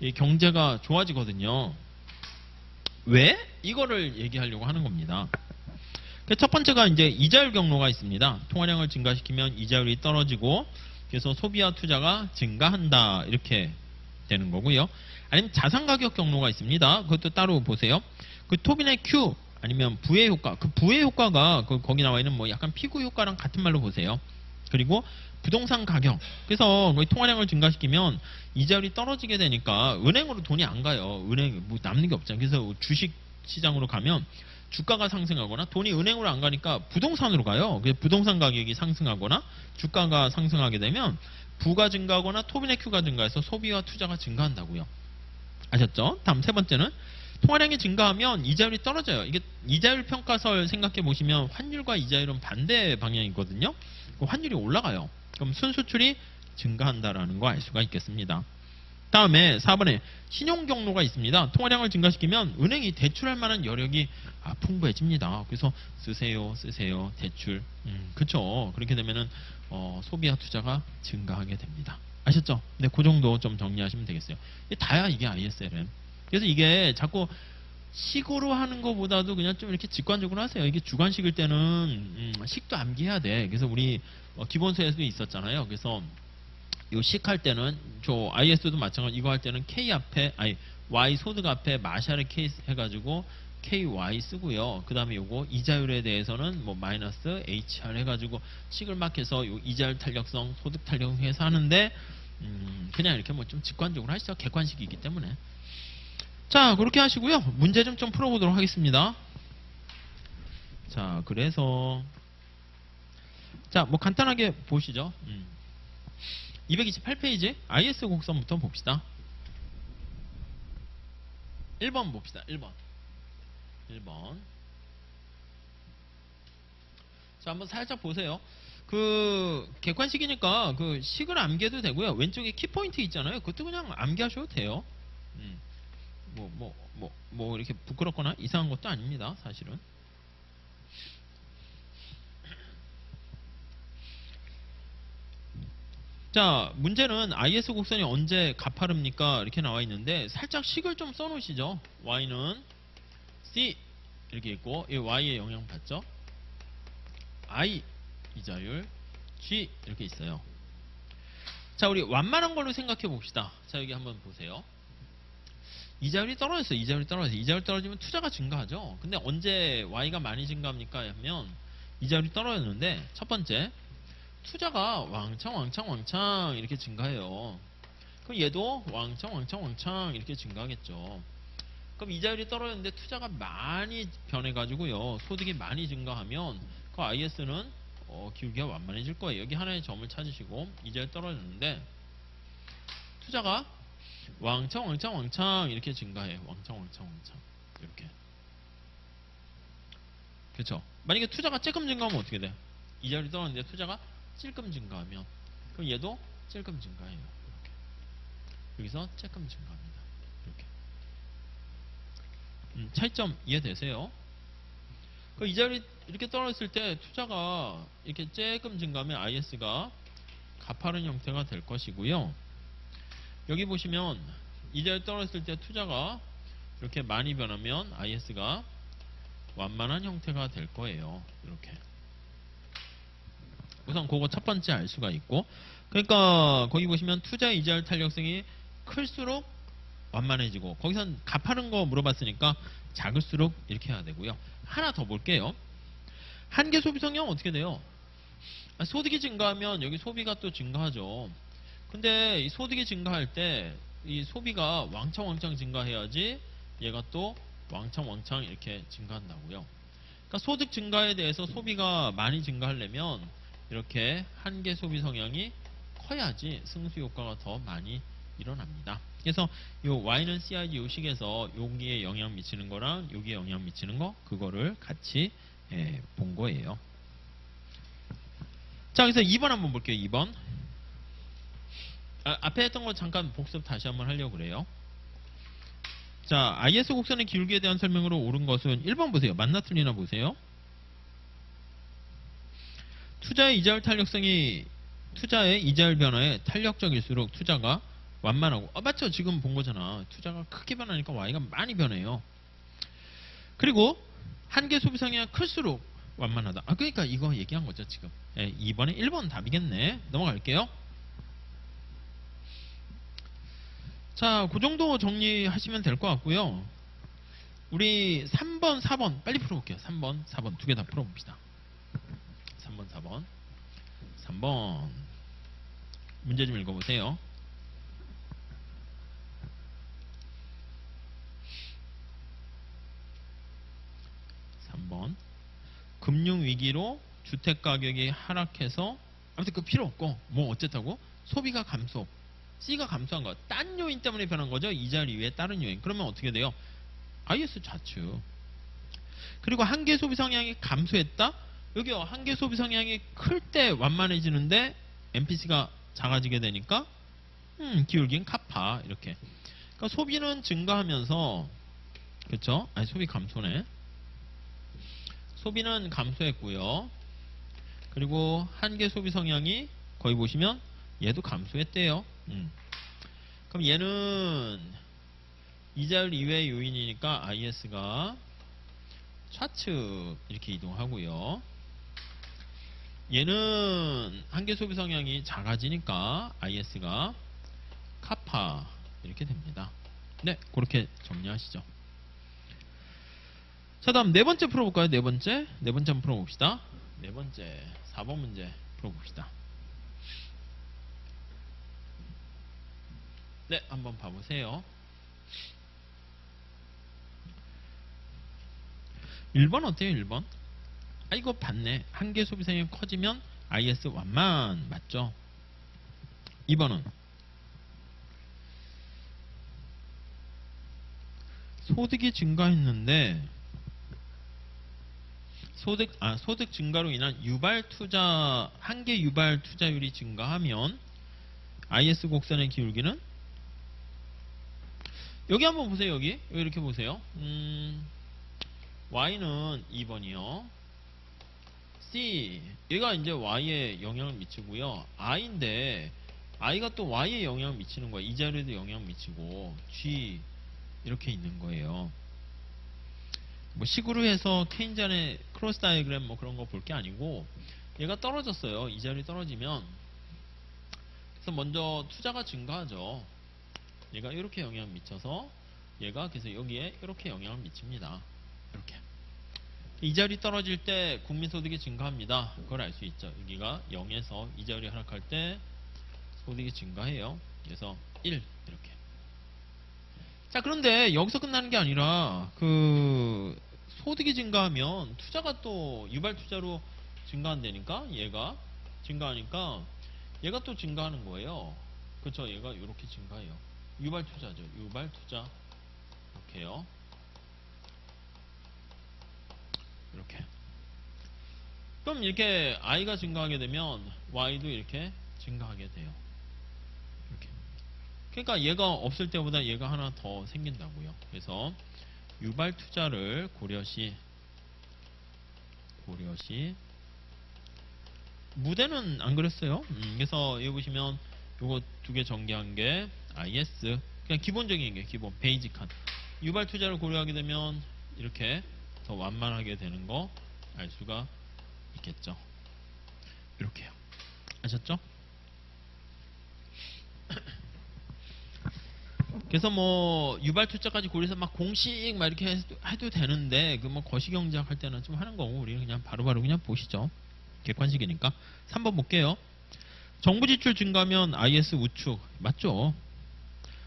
이 경제가 좋아지거든요. 왜? 이거를 얘기하려고 하는 겁니다. 첫 번째가 이제 이자율 경로가 있습니다. 통화량을 증가시키면 이자율이 떨어지고 그래서 소비와 투자가 증가한다. 이렇게 되는 거고요. 아니면 자산 가격 경로가 있습니다. 그것도 따로 보세요. 그 토빈의 Q 아니면 부의 효과. 그 부의 효과가 거기 나와 있는 뭐 약간 피구 효과랑 같은 말로 보세요. 그리고 부동산 가격. 그래서 거기 통화량을 증가시키면 이자율이 떨어지게 되니까 은행으로 돈이 안 가요. 은행 뭐 남는 게 없잖아요. 그래서 주식 시장으로 가면 주가가 상승하거나 돈이 은행으로 안 가니까 부동산으로 가요. 그래서 부동산 가격이 상승하거나 주가가 상승하게 되면 부가 증가하거나 토빈의 Q가 증가해서 소비와 투자가 증가한다고요. 아셨죠? 다음 세 번째는 통화량이 증가하면 이자율이 떨어져요. 이게 이자율 평가설 생각해 보시면 환율과 이자율은 반대 방향이거든요. 환율이 올라가요. 그럼 순수출이 증가한다라는 거 알 수가 있겠습니다. 다음에 4번에 신용 경로가 있습니다. 통화량을 증가시키면 은행이 대출할 만한 여력이 풍부해집니다. 그래서 쓰세요 대출. 그쵸. 그렇게 되면은 소비와 투자가 증가하게 됩니다. 아셨죠? 네, 그 정도 좀 정리하시면 되겠어요. 다야 이게 ISLM. 그래서 이게 자꾸 식으로 하는 것보다도 그냥 좀 이렇게 직관적으로 하세요. 이게 주관식일 때는 식도 암기해야 돼. 그래서 우리 기본서에서도 있었잖아요. 그래서 요 식 할 때는 저 IS도 마찬가지. 이거 할 때는 K 앞에 Y 소득 앞에 마샬의 K 해가지고 KY 쓰고요. 그 다음에 요거 이자율에 대해서는 뭐 마이너스 HR 해가지고 식을 막 해서 요 이자율 탄력성, 소득 탄력성 해서 하는데 그냥 이렇게 뭐 좀 직관적으로 하시죠. 객관식이기 때문에. 자, 그렇게 하시고요. 문제 좀 풀어보도록 하겠습니다. 자, 그래서 자, 뭐 간단하게 보시죠. 228페이지 IS 곡선부터 봅시다. 1번 봅시다. 1번. 자, 한번 살짝 보세요. 그 객관식이니까 그 식을 암기해도 되고요. 왼쪽에 키포인트 있잖아요. 그것도 그냥 암기하셔도 돼요. 뭐 이렇게 부끄럽거나 이상한 것도 아닙니다. 사실은. 자, 문제는 IS 곡선이 언제 가파릅니까? 이렇게 나와 있는데 살짝 식을 좀 써놓으시죠. Y는 C 이렇게 있고 이 Y의 영향 받죠. I 이자율 G 이렇게 있어요. 자, 우리 완만한 걸로 생각해 봅시다. 자, 여기 한번 보세요. 이자율이 떨어졌어요. 이자율이 떨어졌어요. 이자율 떨어지면 투자가 증가하죠. 근데 언제 Y가 많이 증가합니까? 하면 이자율이 떨어졌는데 첫 번째 투자가 왕창 이렇게 증가해요. 그럼 얘도 왕창 이렇게 증가하겠죠. 그럼 이자율이 떨어졌는데 투자가 많이 변해가지고요. 소득이 많이 증가하면 그 IS는 기울기가 완만해질 거예요. 여기 하나의 점을 찾으시고 이자율 떨어졌는데 투자가 왕창 이렇게 증가해. 왕창 이렇게. 그렇죠. 만약에 투자가 찔끔 증가하면 어떻게 돼? 이자율이 떨어졌는데 투자가 찔끔 증가하면 그럼 얘도 찔끔 증가해요. 이렇게. 여기서 찔끔 증가합니다. 이렇게. 차이점 이해되세요? 그 이자율이 이렇게 떨어졌을 때 투자가 이렇게 찔끔 증가하면 IS가 가파른 형태가 될 것이고요. 여기 보시면 이자율 떨어졌을 때 투자가 이렇게 많이 변하면 IS가 완만한 형태가 될 거예요. 이렇게. 우선 그거 첫 번째 알 수가 있고, 그러니까 거기 보시면 투자 이자율 탄력성이 클수록 완만해지고, 거기선 가파른 거 물어봤으니까 작을수록 이렇게 해야 되고요. 하나 더 볼게요. 한계 소비 성향 어떻게 돼요? 소득이 증가하면 여기 소비가 또 증가하죠. 근데 이 소득이 증가할 때 이 소비가 왕창 증가해야지 얘가 또 왕창 이렇게 증가한다고요. 그러니까 소득 증가에 대해서 소비가 많이 증가하려면 이렇게 한계 소비 성향이 커야지 승수 효과가 더 많이 일어납니다. 그래서 이 Y는 CIG 요 식에서 여기에 영향 미치는 거랑 여기에 영향 미치는 거 그거를 같이 본 거예요. 자, 그래서 2번 한번 볼게요. 2번. 앞에 했던 거 잠깐 복습 다시 한번 하려고 그래요. 자, IS 곡선의 기울기에 대한 설명으로 옳은 것은 1번 보세요. 맞나 틀리나 보세요. 투자의 이자율 탄력성이 투자의 이자율 변화에 탄력적일수록 투자가 완만하고 맞죠? 지금 본 거잖아. 투자가 크게 변하니까 Y가 많이 변해요. 그리고 한계 소비 성향이 클수록 완만하다. 그러니까 이거 얘기한 거죠 지금. 2번에 1번 답이겠네. 넘어갈게요. 자, 그 정도 정리하시면 될 것 같고요. 우리 3번, 4번 빨리 풀어볼게요. 3번, 4번 두 개 다 풀어봅시다. 3번, 4번. 3번 문제 좀 읽어보세요. 금융위기로 주택가격이 하락해서 아무튼 그 필요 없고 뭐 어쨌다고 소비가 감소 C가 감소한 거 딴 요인 때문에 변한 거죠. 이자율 이외에 다른 요인. 그러면 어떻게 돼요? IS 좌측. 그리고 한계 소비 성향이 감소했다. 여기요. 한계 소비 성향이 클 때 완만해지는데 MPC가 작아지게 되니까 기울기는 카파 이렇게. 그러니까 소비는 증가하면서 그렇죠? 아니 소비 감소네. 소비는 감소했고요. 그리고 한계 소비 성향이 거기 보시면 얘도 감소했대요. 그럼 얘는 이자율 이외의 요인이니까 IS가 좌측 이렇게 이동하고요. 얘는 한계 소비 성향이 작아지니까 IS가 카파 이렇게 됩니다. 네, 그렇게 정리하시죠. 자, 다음 네 번째 풀어볼까요? 네 번째 한번 풀어봅시다. 네 번째 4번 문제 풀어봅시다. 네, 한번 봐보세요. 1번 어때요? 1번? 이거 봤네. 한계 소비성이 커지면 IS 완만 맞죠? 2번은 소득이 증가했는데 소득 증가로 인한 한계 유발 투자율이 증가하면 IS 곡선의 기울기는 여기 한번 보세요. 여기 이렇게 보세요. Y는 2번이요. C 얘가 이제 Y에 영향을 미치고요. I인데 i가 또 y에 영향을 미치는 거야. 이 자리에도 영향 미치고 g 이렇게 있는 거예요. 뭐 식으로 해서 케인잔의 크로스 다이어그램 뭐 그런 거 볼 게 아니고 얘가 떨어졌어요. 이 자리 떨어지면 그래서 먼저 투자가 증가하죠. 얘가 이렇게 영향을 미쳐서 얘가 그래서 여기에 이렇게 영향을 미칩니다. 이렇게 이 자리 떨어질 때 국민소득이 증가합니다. 그걸 알 수 있죠. 여기가 0에서 이 자리 하락할 때 소득이 증가해요. 그래서 1 이렇게. 자, 그런데 여기서 끝나는 게 아니라 그 소득이 증가하면 투자가 또 유발 투자로 증가한다니까 얘가 증가하니까 얘가 또 증가하는 거예요. 그렇죠? 얘가 이렇게 증가해요. 유발 투자죠. 유발 투자 이렇게요. 이렇게. 그럼 이렇게 i가 증가하게 되면 y도 이렇게 증가하게 돼요. 이렇게. 그러니까 얘가 없을 때보다 얘가 하나 더 생긴다고요. 그래서 유발 투자를 고려시 무대는 안 그랬어요. 그래서 여기 보시면 요거 두 개 전개한 게 IS 그냥 기본적인 게 기본 베이직한 유발 투자를 고려하게 되면 이렇게 더 완만하게 되는 거 알 수가 있겠죠. 이렇게요. 아셨죠? 그래서 뭐 유발 투자까지 고려해서 막 공식 막 이렇게 해도 되는데 그 뭐 거시경제학 할 때는 좀 하는 거고 우리는 그냥 바로바로 그냥 보시죠. 객관식이니까. 3번 볼게요. 정부 지출 증가하면 IS 우측 맞죠?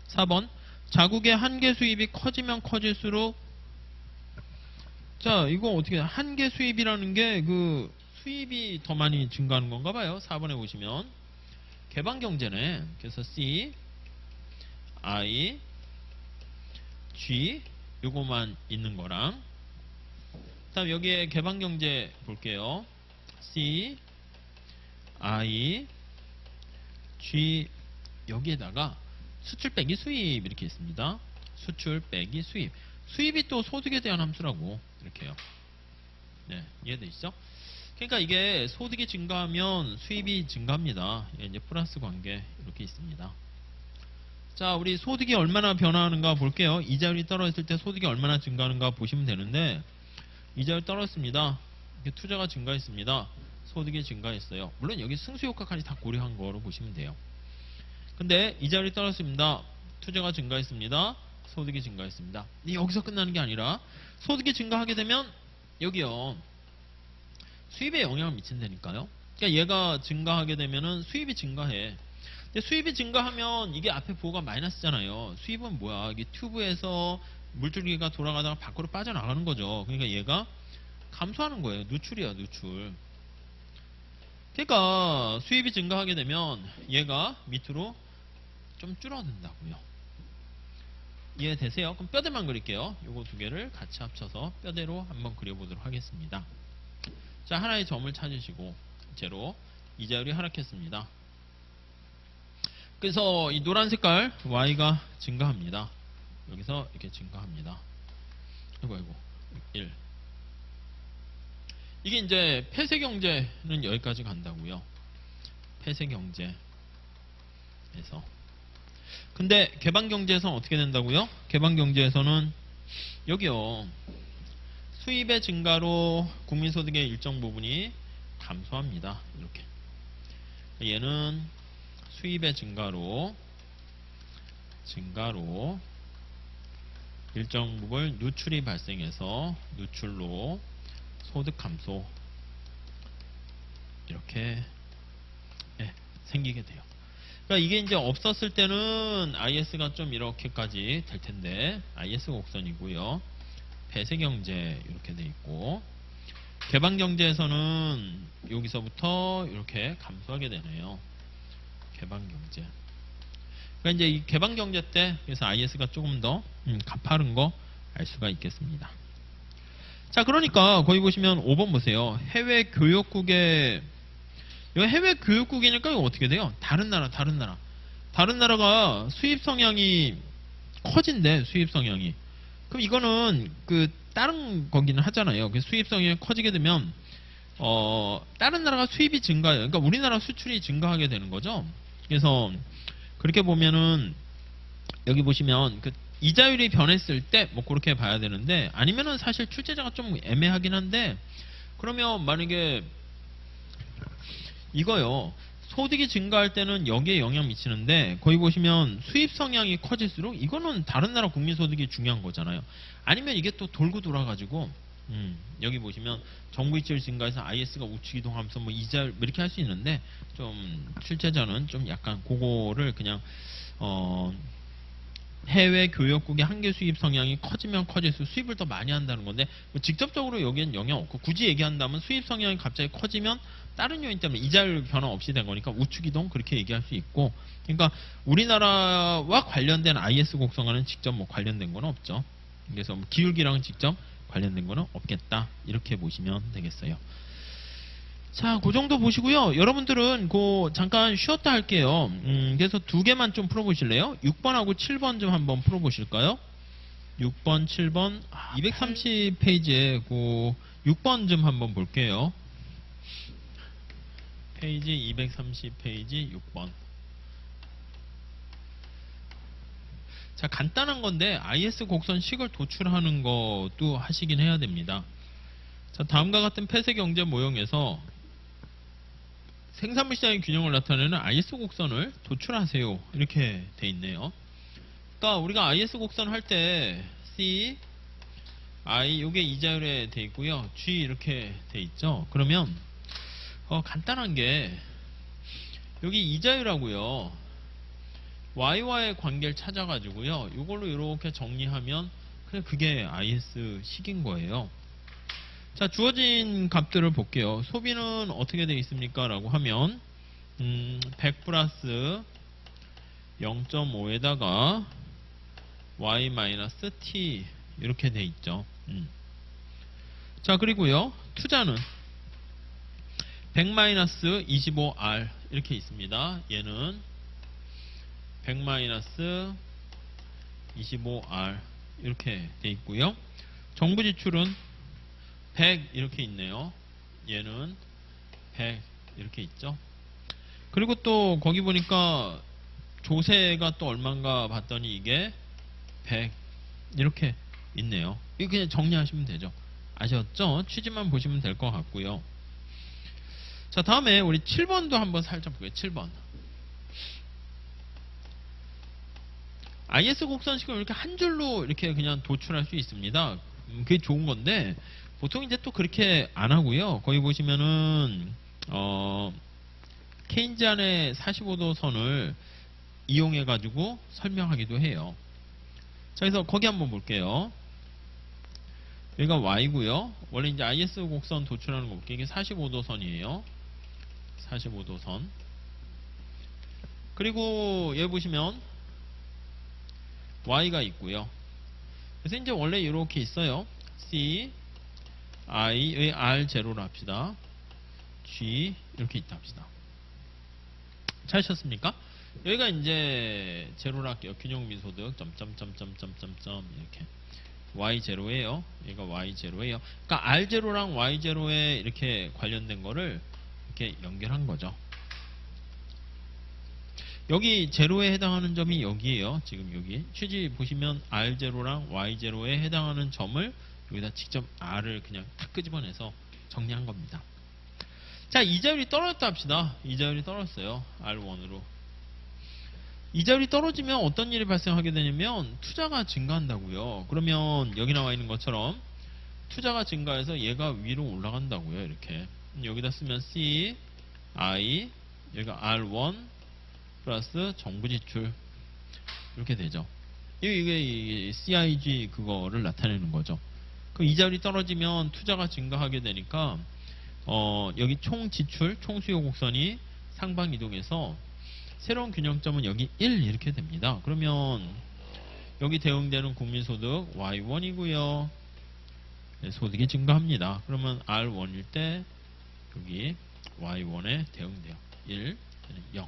4번 자국의 한계 수입이 커지면 커질수록 자 이거 어떻게 한계 수입이라는 게 그 수입이 더 많이 증가하는 건가 봐요. 4번에 보시면 개방경제네. 그래서 C I G 요거만 있는 거랑 그 다음 여기에 개방경제 볼게요. C I G 여기에다가 수출 빼기 수입 이렇게 있습니다. 수출 빼기 수입. 수입이 또 소득에 대한 함수라고 이렇게요. 네, 이해되시죠? 그러니까 이게 소득이 증가하면 수입이 증가합니다. 이제 플러스 관계 이렇게 있습니다. 자, 우리 소득이 얼마나 변화하는가 볼게요. 이자율이 떨어졌을 때 소득이 얼마나 증가하는가 보시면 되는데 이자율 떨어졌습니다. 투자가 증가했습니다. 소득이 증가했어요. 물론 여기 승수효과까지 다 고려한 거로 보시면 돼요. 근데 이자율이 떨어졌습니다. 투자가 증가했습니다. 소득이 증가했습니다. 여기서 끝나는 게 아니라 소득이 증가하게 되면 여기요. 수입에 영향을 미친다니까요. 그러니까 얘가 증가하게 되면은 수입이 증가해. 근데 수입이 증가하면 이게 앞에 부호가 마이너스잖아요. 수입은 뭐야? 이게 튜브에서 물줄기가 돌아가다가 밖으로 빠져나가는 거죠. 그러니까 얘가 감소하는 거예요. 누출이야, 누출. 그러니까 수입이 증가하게 되면 얘가 밑으로 좀 줄어든다고요. 이해되세요? 그럼 뼈대만 그릴게요. 요거 두 개를 같이 합쳐서 뼈대로 한번 그려보도록 하겠습니다. 자, 하나의 점을 찾으시고 제로 이자율이 하락했습니다. 그래서 이 노란 색깔 y가 증가합니다. 여기서 이렇게 증가합니다. 아이고 1. 이게 이제 폐쇄경제는 여기까지 간다고요. 폐쇄경제에서. 근데 개방경제에서는 어떻게 된다고요? 개방경제에서는 여기요. 수입의 증가로 국민소득의 일정 부분이 감소합니다. 이렇게. 얘는 수입의 증가로 일정 부분 누출이 발생해서 누출로 소득 감소 이렇게 생기게 돼요. 그러니까 이게 이제 없었을 때는 IS가 좀 이렇게까지 될 텐데 IS 곡선이고요. 폐쇄경제 이렇게 돼 있고 개방경제에서는 여기서부터 이렇게 감소하게 되네요. 개방경제. 그러니까 이제 이 개방경제 때 그래서 IS가 조금 더 가파른 거 알 수가 있겠습니다. 자, 그러니까 거기 보시면 5번 보세요. 해외 교역국의 이거 해외 교역국이니까 이거 어떻게 돼요? 다른 나라가 수입 성향이 커진대. 수입 성향이. 그럼 이거는 그 다른 거기는 하잖아요. 그 수입 성향이 커지게 되면 다른 나라가 수입이 증가해요. 그러니까 우리나라 수출이 증가하게 되는 거죠. 그래서 그렇게 보면은 여기 보시면 그 이자율이 변했을 때 뭐 그렇게 봐야 되는데, 아니면은 사실 출제자가 좀 애매하긴 한데, 그러면 만약에 이거요, 소득이 증가할 때는 여기에 영향 미치는데, 거기 보시면 수입 성향이 커질수록 이거는 다른 나라 국민 소득이 중요한 거잖아요. 아니면 이게 또 돌고 돌아가지고 여기 보시면 정부 이체율 증가해서 IS가 우측 이동하면서 뭐 이자율 뭐 이렇게 할 수 있는데, 좀 출제자는 좀 약간 그거를 그냥 해외 교역국의 한계 수입 성향이 커지면 커질수록 수입을 더 많이 한다는 건데, 뭐 직접적으로 여기엔 영향 없고, 굳이 얘기한다면 수입 성향이 갑자기 커지면 다른 요인 때문에 이자율 변화 없이 된 거니까 우측 이동 그렇게 얘기할 수 있고, 그러니까 우리나라와 관련된 IS 곡선과는 직접 뭐 관련된 건 없죠. 그래서 뭐 기울기랑 직접 관련된 거는 없겠다, 이렇게 보시면 되겠어요. 자, 그 정도 보시고요. 여러분들은 잠깐 쉬었다 할게요. 그래서 두 개만 좀 풀어보실래요? 6번하고 7번 좀 한번 풀어보실까요? 6번, 7번, 230페이지에 6번 좀 한번 볼게요. 페이지 230페이지 6번. 자, 간단한 건데 IS 곡선식을 도출하는 것도 하시긴 해야 됩니다. 자, 다음과 같은 폐쇄 경제 모형에서 생산물 시장의 균형을 나타내는 IS 곡선을 도출하세요, 이렇게 돼 있네요. 그러니까 우리가 IS 곡선 할 때 C, I 요게 이자율에 돼 있고요, G 이렇게 돼 있죠. 그러면 간단한 게 여기 이자율하고요 Y와의 관계를 찾아가지고요, 이걸로 이렇게 정리하면 그냥 그게 IS 식인 거예요. 자, 주어진 값들을 볼게요. 소비는 어떻게 되어 있습니까? 라고 하면 100 플러스 0.5에다가 y 마이너스 t 이렇게 되어 있죠. 자, 그리고요, 투자는 100 마이너스 25r 이렇게 있습니다. 얘는 100 마이너스 25r 이렇게 되어 있고요. 정부 지출은 100 이렇게 있네요. 얘는 100 이렇게 있죠. 그리고 또 거기 보니까 조세가 또 얼마인가 봤더니 이게 100 이렇게 있네요. 이거 그냥 정리하시면 되죠. 아셨죠? 취지만 보시면 될 것 같고요. 자, 다음에 우리 7번도 한번 살짝 볼게요. 7번. IS 곡선식을 이렇게 한 줄로 이렇게 그냥 도출할 수 있습니다. 그게 좋은 건데, 보통 이제 또 그렇게 안 하고요. 거기 보시면은 케인지안의 45도 선을 이용해 가지고 설명하기도 해요. 자, 그래서 거기 한번 볼게요. 여기가 Y고요. 원래 이제 IS 곡선 도출하는 거 볼게요. 이게 45도 선이에요. 45도 선. 그리고 여기 보시면 Y가 있고요. 그래서 이제 원래 이렇게 있어요. C, I의 R0로 합시다. G 이렇게 있다 합시다. 찾으셨습니까? 여기가 이제 제로로 할게요. 균형미소득 점점점점점점 이렇게 Y0예요. 얘가 Y0예요. 그러니까 R0랑 Y0에 이렇게 관련된 거를 이렇게 연결한 거죠. 여기 제로에 해당하는 점이 여기에요. 지금 여기 취지 보시면 R0랑 Y0에 해당하는 점을 여기다 직접 R을 그냥 탁 끄집어내서 정리한 겁니다. 자, 이자율이 떨어졌다 합시다. 이자율이 떨어졌어요. R1으로. 이자율이 떨어지면 어떤 일이 발생하게 되냐면 투자가 증가한다고요. 그러면 여기 나와 있는 것처럼 투자가 증가해서 얘가 위로 올라간다고요. 이렇게 여기다 쓰면 C, I, 여기가 R1 플러스 정부 지출 이렇게 되죠. 이게 CIG 그거를 나타내는 거죠. 그 이자율이 떨어지면 투자가 증가하게 되니까 여기 총 지출, 총 수요 곡선이 상방 이동해서 새로운 균형점은 여기 1 이렇게 됩니다. 그러면 여기 대응되는 국민소득 Y1이고요. 네, 소득이 증가합니다. 그러면 R1일 때 여기 Y1에 대응돼요. 1, 0.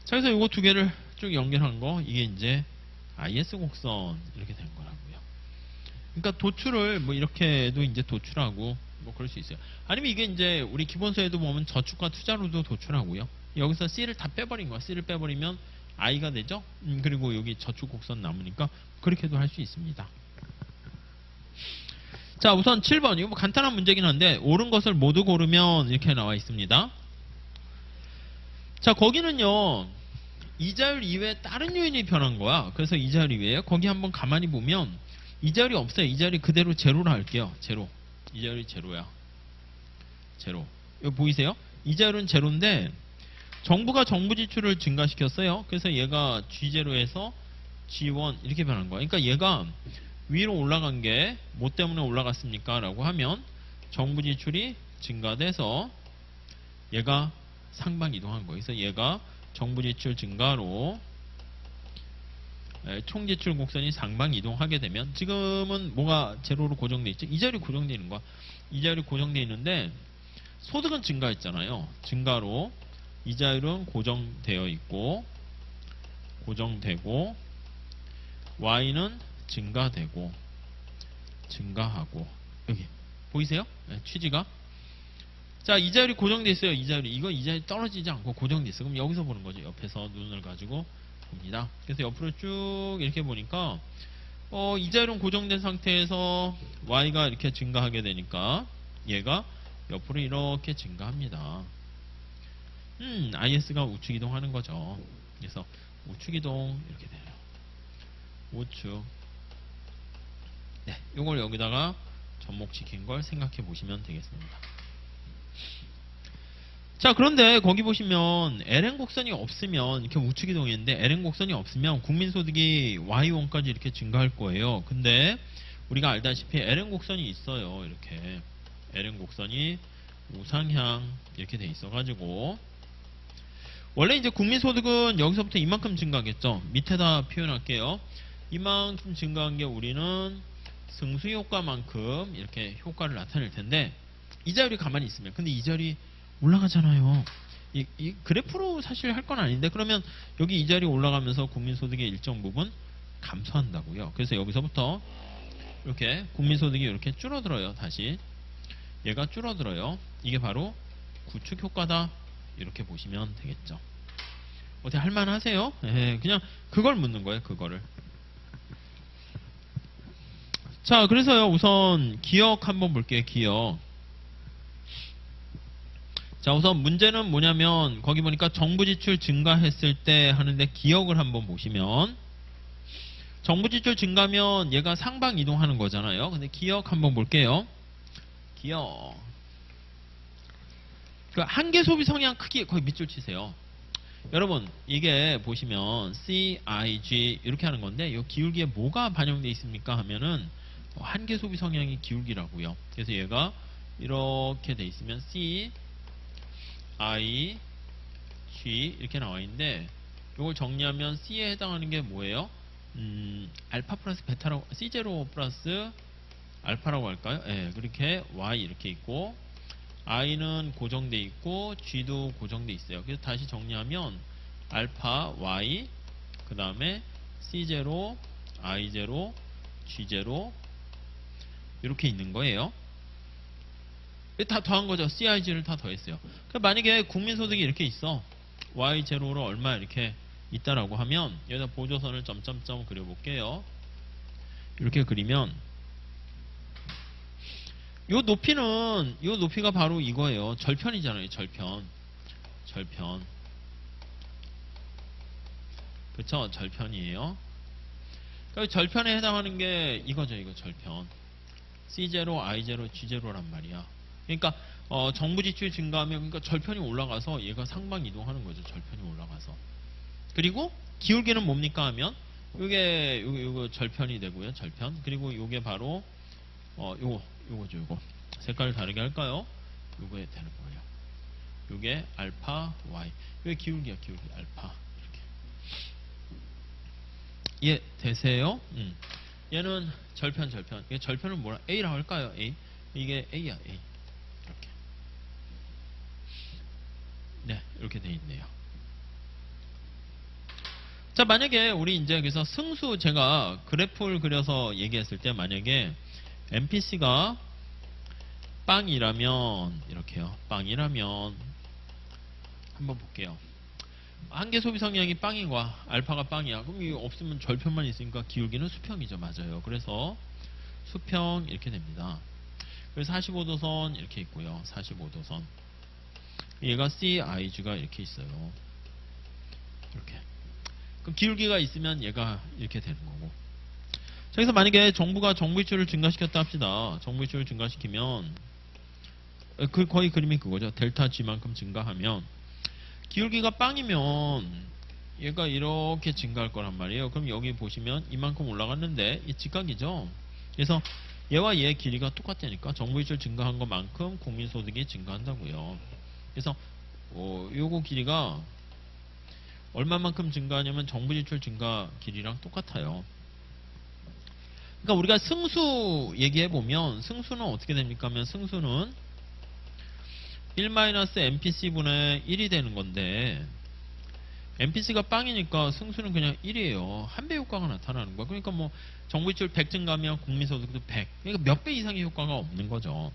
자, 그래서 이거 두 개를 쭉 연결한 거, 이게 이제 IS 곡선 이렇게 된 거라고요. 그러니까 도출을 뭐 이렇게도 이제 도출하고 뭐 그럴 수 있어요. 아니면 이게 이제 우리 기본서에도 보면 저축과 투자로도 도출하고요. 여기서 C를 다 빼버린 거야. C를 빼버리면 I가 되죠. 그리고 여기 저축 곡선 남으니까 그렇게도 할 수 있습니다. 자, 우선 7번. 이거 뭐 간단한 문제긴 한데 옳은 것을 모두 고르면 이렇게 나와 있습니다. 자, 거기는요. 이자율 이외에 다른 요인이 변한 거야. 그래서 이자율 이외에 거기 한번 가만히 보면 이자율이 없어요. 이자율이 그대로 제로로 할게요. 제로. 이자율이 제로야. 제로. 이거 보이세요? 이자율은 제로인데 정부가 정부 지출을 증가시켰어요. 그래서 얘가 G0에서 G1 이렇게 변한 거야. 그러니까 얘가 위로 올라간 게 뭐 때문에 올라갔습니까? 라고 하면 정부 지출이 증가돼서 얘가 상방 이동한 거예요. 그래서 얘가 정부 지출 증가로 총 지출 곡선이 상방 이동하게 되면 지금은 뭐가 제로로 고정돼 있죠? 이자율이 고정돼 있는 거야. 이자율이 고정돼 있는데 소득은 증가했잖아요. 증가로 이자율은 고정되어 있고 고정되고 Y는 증가되고 증가하고 여기 보이세요? 네, 취지가 자 이자율이 고정되어 있어요. 이자율이 이거 이자율이 떨어지지 않고 고정되어 있어. 그럼 여기서 보는 거죠. 옆에서 눈을 가지고 봅니다. 그래서 옆으로 쭉 이렇게 보니까 이자율은 고정된 상태에서 Y가 이렇게 증가하게 되니까 얘가 옆으로 이렇게 증가합니다. IS가 우측 이동하는 거죠. 그래서 우측 이동 이렇게 돼요. 우측. 네, 이걸 여기다가 접목시킨 걸 생각해 보시면 되겠습니다. 자, 그런데 거기 보시면 LN 곡선이 없으면 이렇게 우측 이동했는데 LN 곡선이 없으면 국민소득이 Y1까지 이렇게 증가할 거예요. 근데 우리가 알다시피 LN 곡선이 있어요. 이렇게 LN 곡선이 우상향 이렇게 돼 있어가지고 원래 이제 국민소득은 여기서부터 이만큼 증가하겠죠. 밑에다 표현할게요. 이만큼 증가한 게 우리는 승수효과만큼 이렇게 효과를 나타낼 텐데 이자율이 가만히 있으면 근데 이자율이 올라가잖아요. 이 그래프로 사실 할 건 아닌데 그러면 여기 이자율이 올라가면서 국민소득의 일정 부분 감소한다고요. 그래서 여기서부터 이렇게 국민소득이 이렇게 줄어들어요. 다시 얘가 줄어들어요. 이게 바로 구축 효과다. 이렇게 보시면 되겠죠. 어떻게 할만하세요? 그냥 그걸 묻는 거예요. 그거를. 자, 그래서요. 우선 기억 한번 볼게요. 기억. 자, 우선 문제는 뭐냐면 거기 보니까 정부 지출 증가했을 때 하는데 기억을 한번 보시면 정부 지출 증가면 얘가 상방 이동하는 거잖아요. 근데 기억 한번 볼게요. 기억. 그 한계 소비 성향 크기 거의 밑줄 치세요. 여러분 이게 보시면 C, I, G 이렇게 하는 건데 이 기울기에 뭐가 반영되어 있습니까 하면은 한계 소비 성향이 기울기라고요. 그래서 얘가 이렇게 돼 있으면 C, I, G 이렇게 나와 있는데 이걸 정리하면 C에 해당하는 게 뭐예요? 알파 플러스 베타라고 C0 플러스 알파라고 할까요? 예, 그렇게 Y 이렇게 있고 I는 고정돼 있고 G도 고정돼 있어요. 그래서 다시 정리하면 알파 Y 그 다음에 C0 I0 G0 이렇게 있는 거예요. 다 더한 거죠. CIG를 다 더했어요. 그러니까 만약에 국민소득이 이렇게 있어 Y0로 얼마 이렇게 있다라고 하면 여기다 보조선을 점점점 그려볼게요. 이렇게 그리면 요 높이가 바로 이거예요. 절편이잖아요. 절편. 그쵸? 절편이에요. 그러니까 절편에 해당하는 게 이거죠. 이거 절편. C0, I0, G0란 말이야. 그러니까 정부 지출 증가하면 그러니까 절편이 올라가서 얘가 상방 이동하는 거죠. 절편이 올라가서. 그리고 기울기는 뭡니까 하면 요거 절편이 되고요. 절편. 그리고 요게 바로 요거죠. 요거. 색깔을 다르게 할까요? 요거에 되는 거예요. 요게 알파 Y. 요게 기울기야. 기울기 알파. 이렇게. 예, 되세요? 얘는 절편. 얘 절편은 뭐라? A라고 할까요? A. 이게 A야. A. 이렇게. 네, 이렇게 돼 있네요. 자, 만약에 우리 이제 그래서 승수 제가 그래프를 그려서 얘기했을 때 만약에 MPC가 빵이라면 이렇게요. 빵이라면 한번 볼게요. 한계 소비 성향이 빵이과 알파가 빵이야. 그럼 이거 없으면 절편만 있으니까 기울기는 수평이죠. 맞아요. 그래서 수평 이렇게 됩니다. 그래서 45도선 이렇게 있고요. 45도선. 얘가 CIG가 이렇게 있어요. 이렇게. 그럼 기울기가 있으면 얘가 이렇게 되는 거고. 자, 그래서 만약에 정부가 정부이출을 증가시켰다 합시다. 정부이출을 증가시키면 거의 그림이 그거죠. 델타 G만큼 증가하면 기울기가 빵이면 얘가 이렇게 증가할 거란 말이에요. 그럼 여기 보시면 이만큼 올라갔는데 이 직각이죠. 그래서 얘와 얘의 길이가 똑같다니까 정부이출 증가한 것만큼 국민소득이 증가한다고요. 그래서 요거 길이가 얼마만큼 증가하냐면 정부지출 증가 길이랑 똑같아요. 그러니까 우리가 승수 얘기해보면 승수는 어떻게 됩니까 하면 승수는 1-MPC분의 1이 되는 건데 MPC가 빵이니까 승수는 그냥 1이에요. 한 배 효과가 나타나는 거야. 그러니까 뭐 정부지출 100 증가하면 국민소득도 100. 그러니까 몇 배 이상의 효과가 없는 거죠.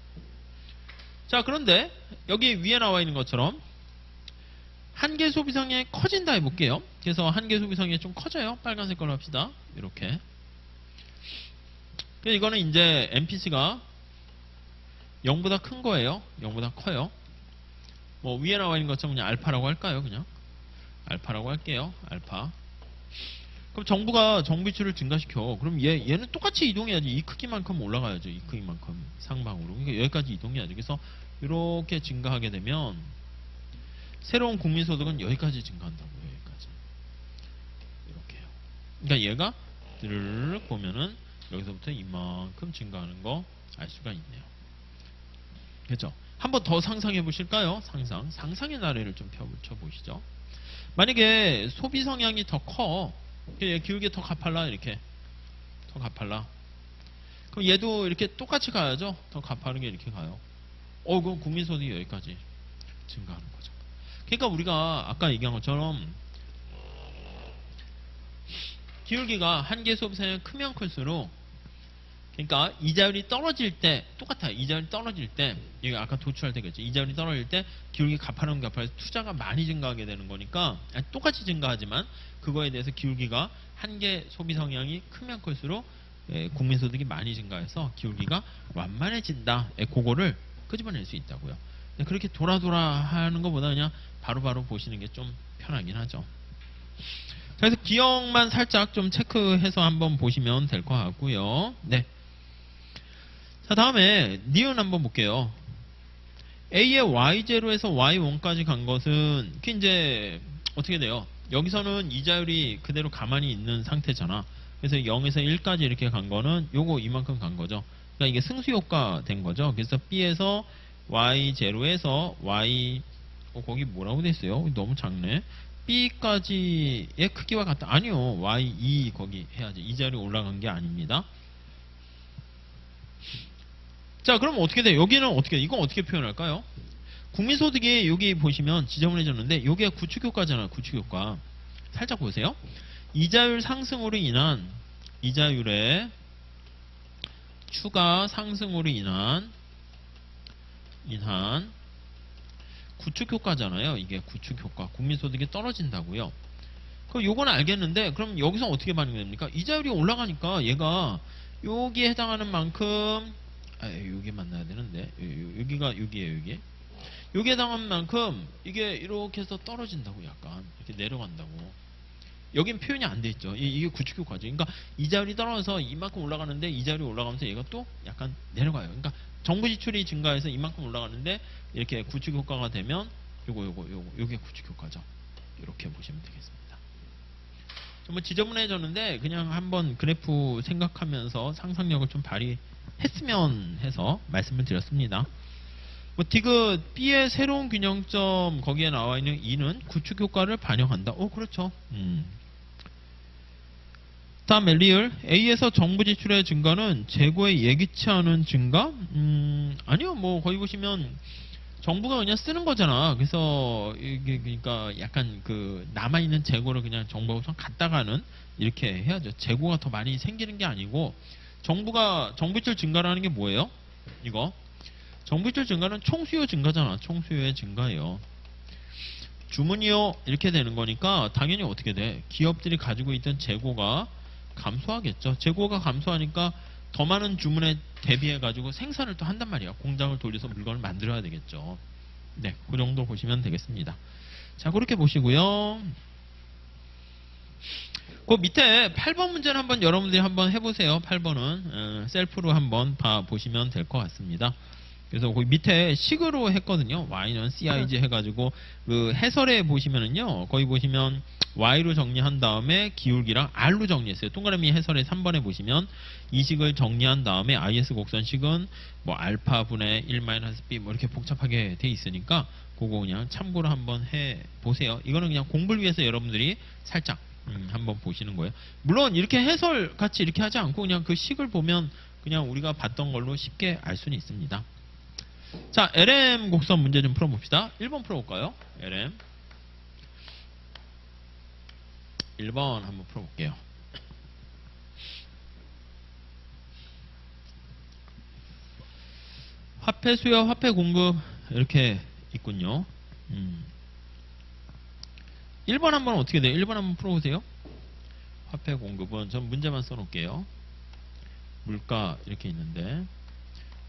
자, 그런데 여기 위에 나와 있는 것처럼 한계 소비 성향이 커진다 해볼게요. 그래서 한계 소비 성향이 좀 커져요. 빨간색 걸로 합시다. 이렇게. 그래서 이거는 이제 MPC가 0보다 큰 거예요. 0보다 커요. 뭐 위에 나와 있는 것처럼 그냥 알파라고 할까요? 그냥 알파라고 할게요. 알파. 그럼 정부가 정부이출을 증가시켜. 그럼 얘는 똑같이 이동해야지. 이 크기만큼 올라가야죠. 이 크기만큼 상방으로. 그러니까 여기까지 이동해야죠. 그래서 이렇게 증가하게 되면 새로운 국민소득은 여기까지 증가한다고요. 여기까지. 이렇게요. 그러니까 얘가 드르륵 보면은 여기서부터 이만큼 증가하는 거 알 수가 있네요. 그렇죠? 한번 더 상상해 보실까요? 상상의 나래를 좀 펴 보시죠. 만약에 소비 성향이 더 커, 기울기 더 가팔라 이렇게 더 가팔라. 그럼 얘도 이렇게 똑같이 가야죠. 더 가파른 게 이렇게 가요. 그럼 국민소득이 여기까지 증가하는 거죠. 그러니까 우리가 아까 얘기한 것처럼 기울기가 한계 소비 성향이 크면 클수록 그러니까 이자율이 떨어질 때 똑같아요. 이자율이 떨어질 때 여기 아까 도출할 때겠죠. 이자율이 떨어질 때 기울기 가파른 투자가 많이 증가하게 되는 거니까 똑같이 증가하지만 그거에 대해서 기울기가 한계 소비 성향이 크면 클수록 국민소득이 많이 증가해서 기울기가 완만해진다. 그거를 끄집어낼 수 있다고요. 그렇게 돌아 하는 것보다 그냥 바로바로 보시는 게 좀 편하긴 하죠. 그래서 기억만 살짝 좀 체크해서 한번 보시면 될 것 같고요. 네. 자, 다음에 니은 한번 볼게요. A의 Y0에서 Y1까지 간 것은 그게 이제 어떻게 돼요? 여기서는 이자율이 그대로 가만히 있는 상태잖아. 그래서 0에서 1까지 이렇게 간 거는 요거 이만큼 간 거죠. 그러니까 이게 승수효과 된 거죠. 그래서 B에서 Y0에서 Y 거기 뭐라고 됐어요? 너무 작네. B까지의 크기와 같다. 아니요. Y2 거기 해야지. 이자율이 올라간 게 아닙니다. 자, 그럼 어떻게 돼요? 여기는 어떻게, 이건 어떻게 표현할까요? 국민소득이 여기 보시면 지저분해졌는데, 여기가 구축효과잖아요. 구축효과. 살짝 보세요. 이자율 상승으로 인한, 이자율의 추가 상승으로 인한 구축효과잖아요. 이게 구축효과. 국민소득이 떨어진다고요. 그럼 요건 알겠는데, 그럼 여기서 어떻게 반영됩니까? 이자율이 올라가니까 얘가 여기에 해당하는 만큼 여기 만나야 되는데 여기가 여기에요. 여기에 해당하는 만큼 이게 이렇게 해서 떨어진다고 약간 이렇게 내려간다고. 여긴 표현이 안 돼 있죠. 이게 구축효과죠. 그러니까 이자율이 떨어져서 이만큼 올라가는데 이자율이 올라가면서 얘가 또 약간 내려가요. 그러니까 정부 지출이 증가해서 이만큼 올라가는데 이렇게 구축효과가 되면 요게 구축효과죠. 이렇게 보시면 되겠습니다. 좀 지저분해졌는데 그냥 한번 그래프 생각하면서 상상력을 좀 발휘했으면 해서 말씀을 드렸습니다. 뭐 디귿 B의 새로운 균형점 거기에 나와 있는 2는 구축효과를 반영한다. 그렇죠. 다음에 리을 A에서 정부 지출의 증가는 재고에 예기치 않은 증가? 아니요. 뭐 거기 보시면 정부가 그냥 쓰는 거잖아. 그래서 이게 그러니까 약간 그 남아있는 재고를 그냥 정부가 우선 갖다가는 이렇게 해야죠. 재고가 더 많이 생기는 게 아니고 정부 지출 증가라는 게 뭐예요? 이거 정부 지출 증가는 총수요 증가잖아. 총수요의 증가예요. 주문이요 이렇게 되는 거니까 당연히 어떻게 돼? 기업들이 가지고 있던 재고가 감소하겠죠. 재고가 감소하니까 더 많은 주문에 대비해 가지고 생산을 또 한단 말이야. 공장을 돌려서 물건을 만들어야 되겠죠. 네, 그 정도 보시면 되겠습니다. 자, 그렇게 보시고요. 그 밑에 8번 문제는 한번 여러분들이 한번 해보세요. 8번은 셀프로 한번 보시면 될 것 같습니다. 그래서 그 밑에 식으로 했거든요. y는 CIG 해가지고 그 해설에 보시면은요. 거기 보시면 y로 정리한 다음에 기울기랑 r로 정리했어요. 동그라미 해설에 3번에 보시면 이 식을 정리한 다음에 is 곡선식은 뭐 알파분의 1-b 뭐 이렇게 복잡하게 돼 있으니까 그거 그냥 참고로 한번 해 보세요. 이거는 그냥 공부를 위해서 여러분들이 살짝 한번 보시는 거예요. 물론 이렇게 해설 같이 이렇게 하지 않고 그냥 그 식을 보면 그냥 우리가 봤던 걸로 쉽게 알 수는 있습니다. 자, LM 곡선 문제 좀 풀어봅시다. 1번 풀어볼까요? LM 1번 한번 풀어볼게요. 화폐 수요, 화폐 공급 이렇게 있군요. 1번 한번 어떻게 돼요? 1번 한번 풀어보세요. 화폐 공급은 전 문제만 써놓을게요. 물가 이렇게 있는데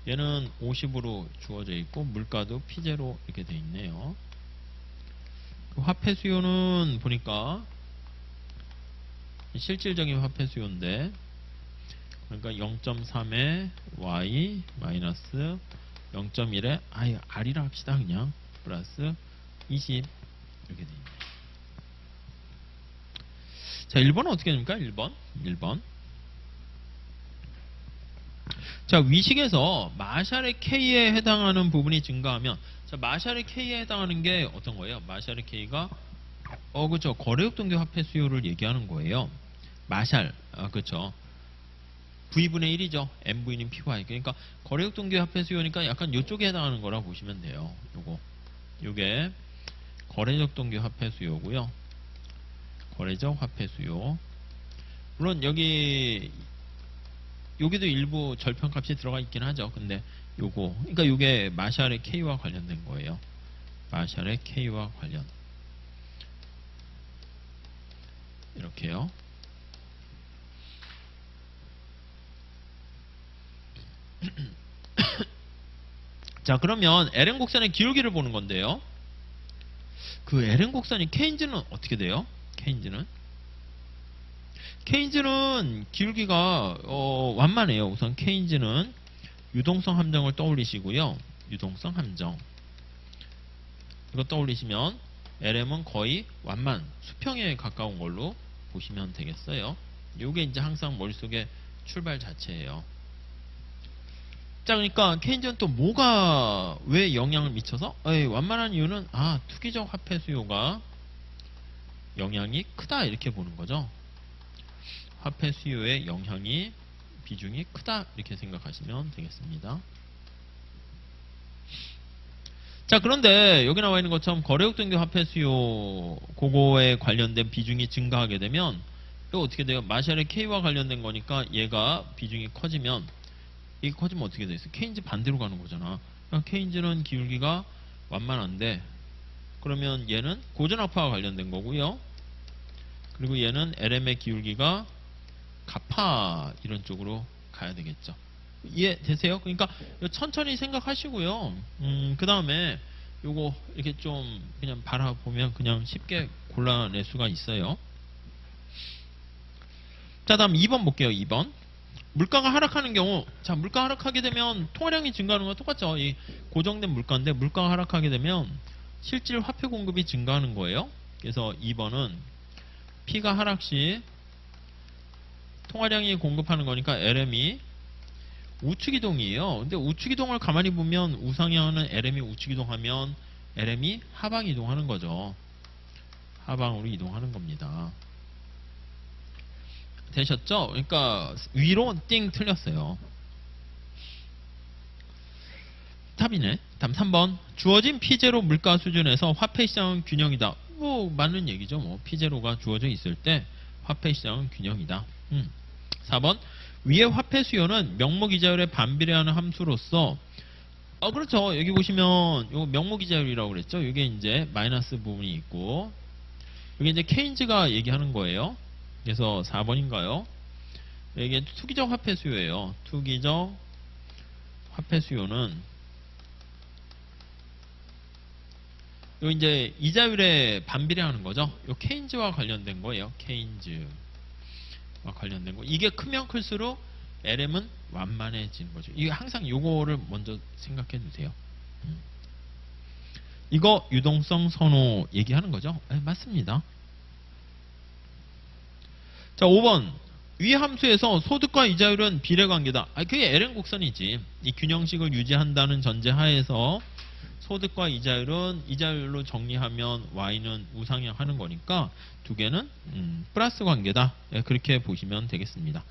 얘는 50으로 주어져 있고 물가도 피제로 이렇게 돼 있네요. 그 화폐 수요는 보니까 실질적인 화폐 수요인데 그러니까 0.3에 y 마이너스 0.1에 r이라 합시다. 그냥 플러스 20 이렇게 돼 있네요. 자, 1번은 어떻게 됩니까? 1번. 자, 위식에서 마샬의 K에 해당하는 부분이 증가하면, 자, 마샬의 K에 해당하는 게 어떤 거예요? 마샬의 K가, 그쵸. 거래역 동기 화폐 수요를 얘기하는 거예요. 마샬, 그쵸. V분의 1이죠. MV는 PY. 그러니까 거래역 동기 화폐 수요니까 약간 이쪽에 해당하는 거라 보시면 돼요. 요게 거래적 동기 화폐 수요고요. 거래적 화폐 수요. 물론 여기도 일부 절편값이 들어가 있긴 하죠. 근데 그러니까 요게 마샬의 K와 관련된 거예요. 마샬의 K와 관련. 이렇게요. 자, 그러면 LN 곡선의 기울기를 보는 건데요. 그 LN 곡선이 케인즈는 어떻게 돼요? 케인즈는 기울기가 완만해요. 우선 케인즈는 유동성 함정을 떠올리시고요. 유동성 함정 이거 떠올리시면 LM은 거의 완만 수평에 가까운 걸로 보시면 되겠어요. 이게 이제 항상 머릿속에 출발 자체예요. 자, 그러니까 케인즈는 또 뭐가 왜 영향을 미쳐서 완만한 이유는 투기적 화폐 수요가 영향이 크다 이렇게 보는 거죠. 화폐 수요의 영향이 비중이 크다 이렇게 생각하시면 되겠습니다. 자, 그런데 여기 나와 있는 것처럼 거래역 등기 화폐 수요 그거에 관련된 비중이 증가하게 되면 이거 어떻게 돼요? 마샬의 K와 관련된 거니까 얘가 비중이 커지면 이게 커지면 어떻게 돼 있어? 케인즈 반대로 가는 거잖아. 그러니까 케인즈는 기울기가 완만한데 그러면 얘는 고전화폐와 관련된 거고요. 그리고 얘는 LM의 기울기가 가파 이런 쪽으로 가야 되겠죠. 이해되세요? 그러니까 천천히 생각하시고요. 그 다음에 요거 이렇게 좀 그냥 바라보면 그냥 쉽게 골라낼 수가 있어요. 자, 다음 2번 볼게요. 2번. 물가가 하락하는 경우, 자, 물가 하락하게 되면 통화량이 증가하는 건 똑같죠. 이 고정된 물가인데 물가가 하락하게 되면 실질 화폐 공급이 증가하는 거예요. 그래서 2번은 P가 하락 시 통화량이 공급하는 거니까 LM이 우측이동이에요. 근데 우측이동을 가만히 보면 우상향하는 LM이 우측이동하면 LM이 하방 이동하는 거죠. 하방으로 이동하는 겁니다. 되셨죠? 그러니까 위로 띵 틀렸어요. 답이네. 다음 3번. 주어진 P0 물가 수준에서 화폐 시장은 균형이다. 뭐 맞는 얘기죠. 뭐 P0가 주어져 있을 때 화폐 시장은 균형이다. 4번. 위의 화폐 수요는 명목 이자율에 반비례하는 함수로서 그렇죠. 여기 보시면 요 명목이자율이라고 그랬죠. 이게 이제 마이너스 부분이 있고, 이게 이제 케인즈가 얘기하는 거예요. 그래서 4번인가요? 이게 투기적 화폐 수요예요. 투기적 화폐 수요는 요 이제 이자율에 반비례하는 거죠. 요 케인즈와 관련된 거예요. 케인즈와 관련된 거. 이게 크면 클수록 LM은 완만해지는 거죠. 이게 항상 요거를 먼저 생각해 두세요. 이거 유동성 선호 얘기하는 거죠. 네, 맞습니다. 자, 5번. 위 함수에서 소득과 이자율은 비례관계다. 그게 LN 곡선이지. 이 균형식을 유지한다는 전제 하에서 소득과 이자율은 이자율로 정리하면 Y는 우상향 하는 거니까 두 개는 플러스 관계다. 예, 그렇게 보시면 되겠습니다.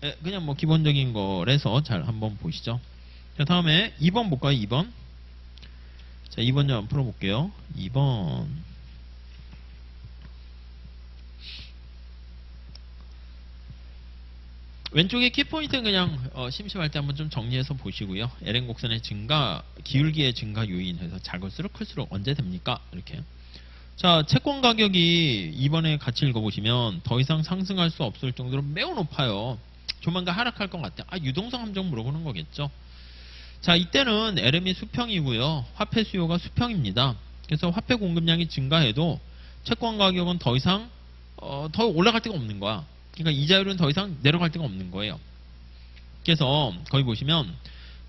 예, 그냥 뭐 기본적인 거라서 잘 한번 보시죠. 자, 다음에 2번 볼까요? 2번. 자, 2번 좀 풀어볼게요. 2번. 왼쪽에 키포인트는 그냥 심심할 때 한번 좀 정리해서 보시고요. LN 곡선의 증가, 기울기의 증가 요인에서 작을수록 클수록 언제 됩니까? 이렇게. 자, 채권 가격이 이번에 같이 읽어보시면 더 이상 상승할 수 없을 정도로 매우 높아요. 조만간 하락할 것 같아요. 유동성 함정 물어보는 거겠죠. 자, 이때는 LM이 수평이고요. 화폐 수요가 수평입니다. 그래서 화폐 공급량이 증가해도 채권 가격은 더 이상 더 올라갈 데가 없는 거야. 그러니까 이자율은 더 이상 내려갈 데가 없는 거예요. 그래서 거기 보시면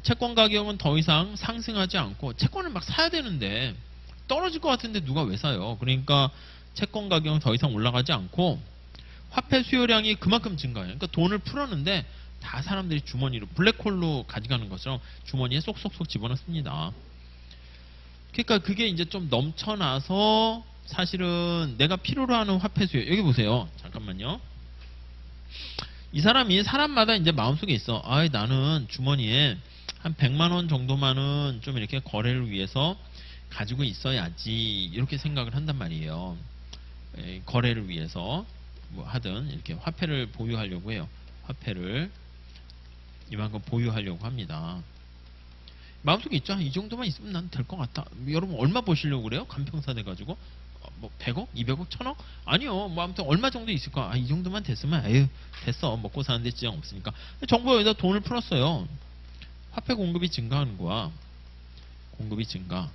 채권 가격은 더 이상 상승하지 않고 채권을 막 사야 되는데 떨어질 것 같은데 누가 왜 사요? 그러니까 채권 가격은 더 이상 올라가지 않고 화폐 수요량이 그만큼 증가해요. 그러니까 돈을 풀었는데 다 사람들이 주머니로 블랙홀로 가져가는 것처럼 주머니에 쏙쏙쏙 집어넣습니다. 그러니까 그게 이제 좀 넘쳐나서 사실은 내가 필요로 하는 화폐 수요, 여기 보세요. 잠깐만요. 이 사람이 사람마다 이제 마음속에 있어. 나는 주머니에 한 100만 원 정도만은 좀 이렇게 거래를 위해서 가지고 있어야지, 이렇게 생각을 한단 말이에요. 거래를 위해서 뭐 하든 이렇게 화폐를 보유하려고 해요. 화폐를 이만큼 보유하려고 합니다. 마음속에 있죠. 이 정도만 있으면 난 될 것 같다. 여러분 얼마 버시려고 그래요? 간평사 돼가지고 뭐 100억? 200억? 1000억? 아니요. 뭐 아무튼 얼마 정도 있을까? 이 정도만 됐으면 에휴 됐어. 먹고 사는데 지장 없으니까. 정부가 여기다 돈을 풀었어요. 화폐 공급이 증가하는 거야. 공급이 증가.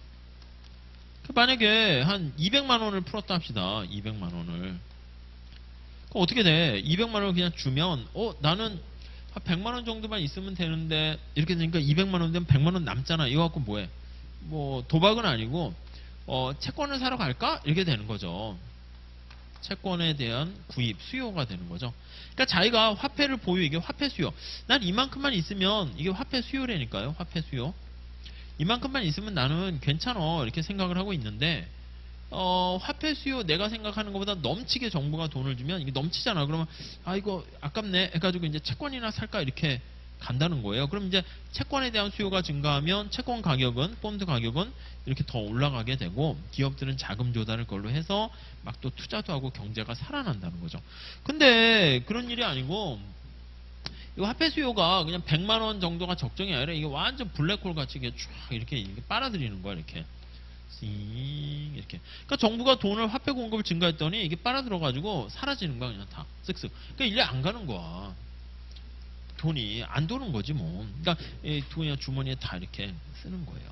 만약에 한 200만 원을 풀었다 합시다. 200만 원을. 그럼 어떻게 돼? 200만 원을 그냥 주면 나는 한 100만 원 정도만 있으면 되는데, 이렇게 되니까 200만 원 되면 100만 원 남잖아. 이거 갖고 뭐해? 뭐 도박은 아니고 채권을 사러 갈까? 이렇게 되는 거죠. 채권에 대한 구입, 수요가 되는 거죠. 그러니까 자기가 화폐를 보유, 이게 화폐 수요. 난 이만큼만 있으면 이게 화폐 수요라니까요. 화폐 수요. 이만큼만 있으면 나는 괜찮아, 이렇게 생각을 하고 있는데 화폐 수요 내가 생각하는 것보다 넘치게 정부가 돈을 주면 이게 넘치잖아. 그러면 이거 아깝네 해가지고 이제 채권이나 살까 이렇게 간다는 거예요. 그럼 이제 채권에 대한 수요가 증가하면 채권 가격은, 본드 가격은 이렇게 더 올라가게 되고, 기업들은 자금 조달을 걸로 해서 막 또 투자도 하고 경제가 살아난다는 거죠. 근데 그런 일이 아니고, 이 화폐 수요가 그냥 100만 원 정도가 적정이 아니라 이게 완전 블랙홀 같이 이렇게 빨아들이는 거야. 이렇게 이렇게. 그러니까 정부가 돈을, 화폐 공급을 증가했더니 이게 빨아들어가지고 사라지는 거야. 그냥 다 쓱쓱. 그러니까 일리 안 가는 거야. 돈이 안 도는 거지 뭐. 그러니까 그냥 주머니에 다 이렇게 쓰는 거예요.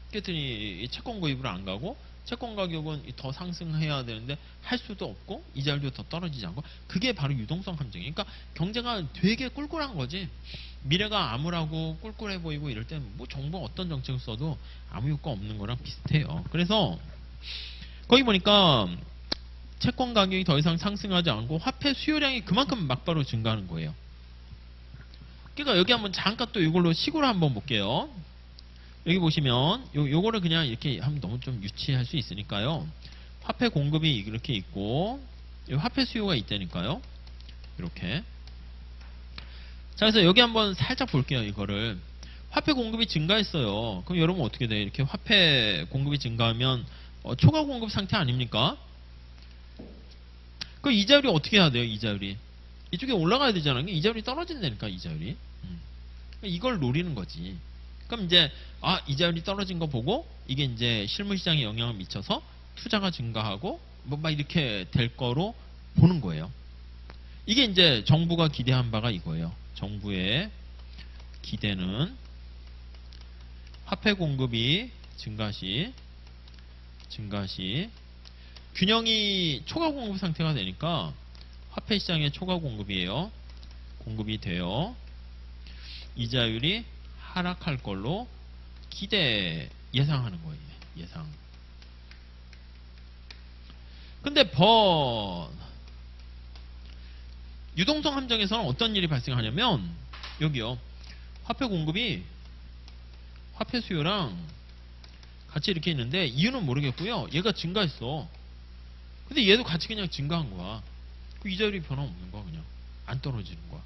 그랬더니 채권 구입으로 안 가고, 채권 가격은 더 상승해야 되는데 할 수도 없고, 이자율도 더 떨어지지 않고, 그게 바로 유동성 함정이에요. 그러니까 경제가 되게 꿀꿀한 거지. 미래가 암울하고 꿀꿀해 보이고 이럴 때 뭐 정부가 어떤 정책을 써도 아무 효과 없는 거랑 비슷해요. 그래서 거기 보니까 채권 가격이 더 이상 상승하지 않고 화폐 수요량이 그만큼 막바로 증가하는 거예요. 그러니까 여기 한번 잠깐 또 이걸로 식으로 한번 볼게요. 여기 보시면 요거를 그냥 이렇게 하면 너무 좀 유치할 수 있으니까요. 화폐 공급이 이렇게 있고 화폐 수요가 있다니까요. 이렇게. 자, 그래서 여기 한번 살짝 볼게요. 이거를. 화폐 공급이 증가했어요. 그럼 여러분 어떻게 돼요? 이렇게 화폐 공급이 증가하면 초과 공급 상태 아닙니까? 그 이자율이 어떻게 해야 돼요? 이자율이. 이쪽에 올라가야 되잖아요. 이자율이 떨어진다니까, 이자율이. 이걸 노리는 거지. 그럼 이제 이자율이 떨어진 거 보고 이게 이제 실물 시장에 영향을 미쳐서 투자가 증가하고 뭐 막 이렇게 될 거로 보는 거예요. 이게 이제 정부가 기대한 바가 이거예요. 정부의 기대는 화폐 공급이 증가 시 균형이 초과 공급 상태가 되니까 화폐 시장의 초과 공급이에요. 공급이 돼요. 이자율이 하락할 걸로 예상하는 거예요. 예상. 근데 유동성 함정에서는 어떤 일이 발생하냐면 여기요. 화폐 공급이 화폐 수요랑 같이 이렇게 있는데 이유는 모르겠고요. 얘가 증가했어. 근데 얘도 같이 그냥 증가한 거야. 그 이자율이 변함없는 거야. 그냥 안 떨어지는 거야.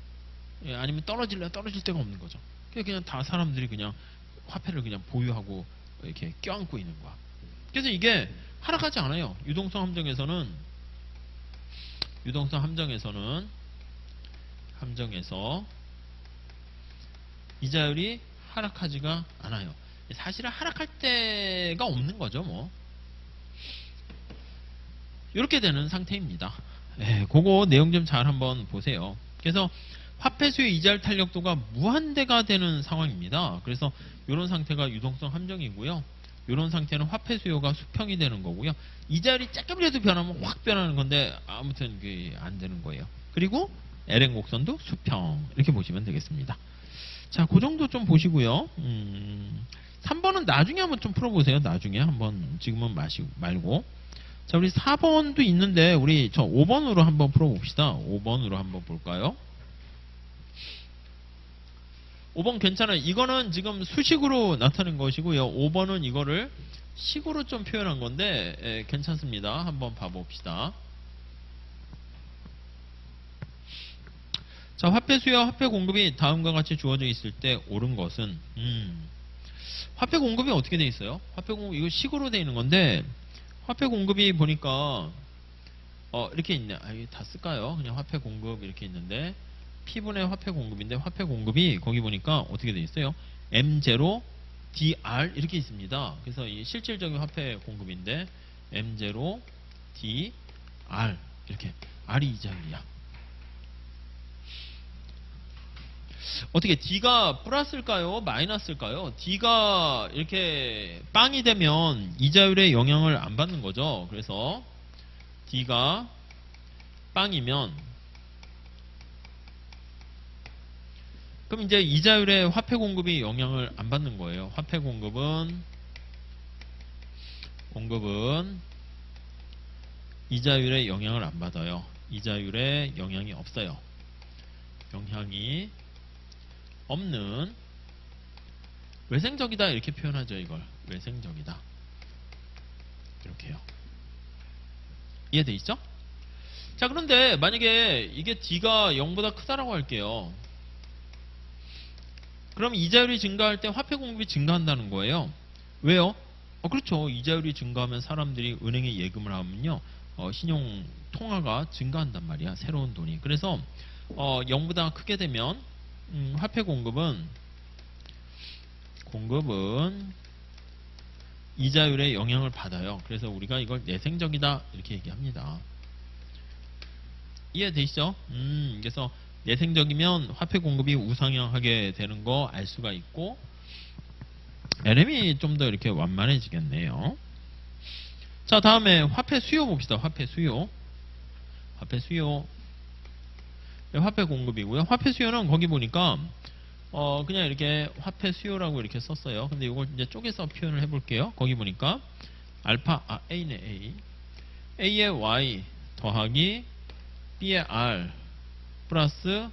아니면 떨어질 데가 없는 거죠. 그냥 다 사람들이 그냥 화폐를 그냥 보유하고 이렇게 껴안고 있는 거야. 그래서 이게 하락하지 않아요. 유동성 함정에서 이자율이 하락하지가 않아요. 사실은 하락할 때가 없는 거죠, 뭐. 이렇게 되는 상태입니다. 그거 내용 좀 잘 한번 보세요. 그래서 화폐 수요 이자율 탄력도가 무한대가 되는 상황입니다. 그래서 이런 상태가 유동성 함정이고요. 이런 상태는 화폐 수요가 수평이 되는 거고요. 이자율이 조금이라도 변하면 확 변하는 건데 아무튼 그게 안 되는 거예요. 그리고 LN 곡선도 수평 이렇게 보시면 되겠습니다. 자, 그 정도 좀 보시고요. 3번은 나중에 한번 좀 풀어보세요. 나중에 한번 지금은 말고. 자, 우리 4번도 있는데 우리 저 5번으로 한번 풀어봅시다. 5번으로 한번 볼까요? 5번 괜찮아요. 이거는 지금 수식으로 나타낸 것이고요. 5번은 이거를 식으로 좀 표현한 건데 괜찮습니다. 한번 봐봅시다. 자, 화폐 수요와 화폐 공급이 다음과 같이 주어져 있을 때 옳은 것은 화폐 공급이 어떻게 돼 있어요? 화폐 공급 이거 식으로 돼 있는 건데 화폐 공급이 보니까 이렇게 있네. 이게 다 쓸까요? 그냥 화폐 공급 이렇게 있는데 P분의 화폐 공급인데 화폐 공급이 거기 보니까 어떻게 돼 있어요? M0 DR 이렇게 있습니다. 그래서 이 실질적인 화폐 공급인데 M0 DR 이렇게 R이 이자율이야. 어떻게 D가 플러스일까요? 마이너스일까요? D가 이렇게 빵이 되면 이자율에 영향을 안 받는 거죠. 그래서 D가 빵이면 그럼 이제 이자율에 화폐 공급이 영향을 안 받는 거예요. 화폐 공급은 이자율에 영향을 안 받아요. 이자율에 영향이 없어요. 영향이 없는 외생적이다 이렇게 표현하죠. 이걸 외생적이다 이렇게요. 이해돼 있죠? 자, 그런데 만약에 이게 D가 0보다 크다라고 할게요. 그럼 이자율이 증가할 때 화폐 공급이 증가한다는 거예요. 왜요? 그렇죠. 이자율이 증가하면 사람들이 은행에 예금을 하면요, 신용 통화가 증가한단 말이야. 새로운 돈이. 그래서 0보다 크게 되면 화폐 공급은 이자율에 영향을 받아요. 그래서 우리가 이걸 내생적이다 이렇게 얘기합니다. 이해되시죠? 그래서 내생적이면 화폐 공급이 우상향하게 되는 거 알 수가 있고 LM이 좀 더 이렇게 완만해지겠네요. 자, 다음에 화폐 수요 봅시다. 화폐 수요. 화폐 공급이고요. 화폐 수요는 거기 보니까 그냥 이렇게 화폐 수요라고 이렇게 썼어요. 근데 이걸 이제 쪼개서 표현을 해볼게요. 거기 보니까 A네 A. A의 Y 더하기 B의 R 플러스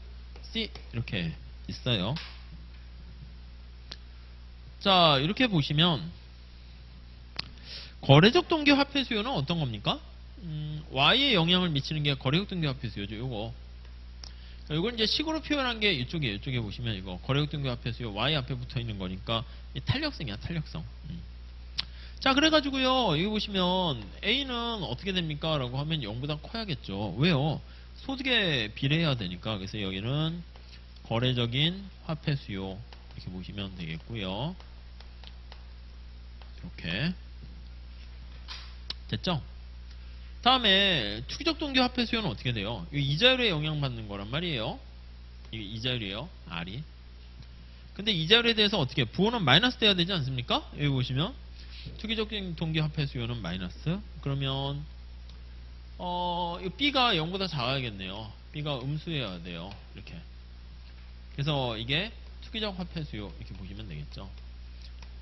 C 이렇게 있어요. 자, 이렇게 보시면 거래적 동기 화폐 수요는 어떤 겁니까? Y에 영향을 미치는 게 거래적 동기 화폐 수요죠. 이건 이제 식으로 표현한 게 이쪽이에요. 이쪽에 보시면 이거 거래적 동기 화폐 수요 Y 앞에 붙어 있는 거니까 탄력성이야. 탄력성. 자, 그래가지고요. 여기 보시면 A는 어떻게 됩니까? 라고 하면 0보다 커야겠죠. 왜요? 소득에 비례해야 되니까. 그래서 여기는 거래적인 화폐 수요 이렇게 보시면 되겠고요. 이렇게 됐죠? 다음에 투기적 동기 화폐 수요는 어떻게 돼요? 이자율에 영향받는 거란 말이에요. 이게 이자율이에요. R이. 근데 이자율에 대해서 어떻게 부호는 마이너스 돼야 되지 않습니까? 여기 보시면 투기적 동기 화폐 수요는 마이너스. 그러면 이 B가 0보다 작아야겠네요. B가 음수여야 돼요. 이렇게. 그래서 이게 투기적 화폐 수요 이렇게 보시면 되겠죠.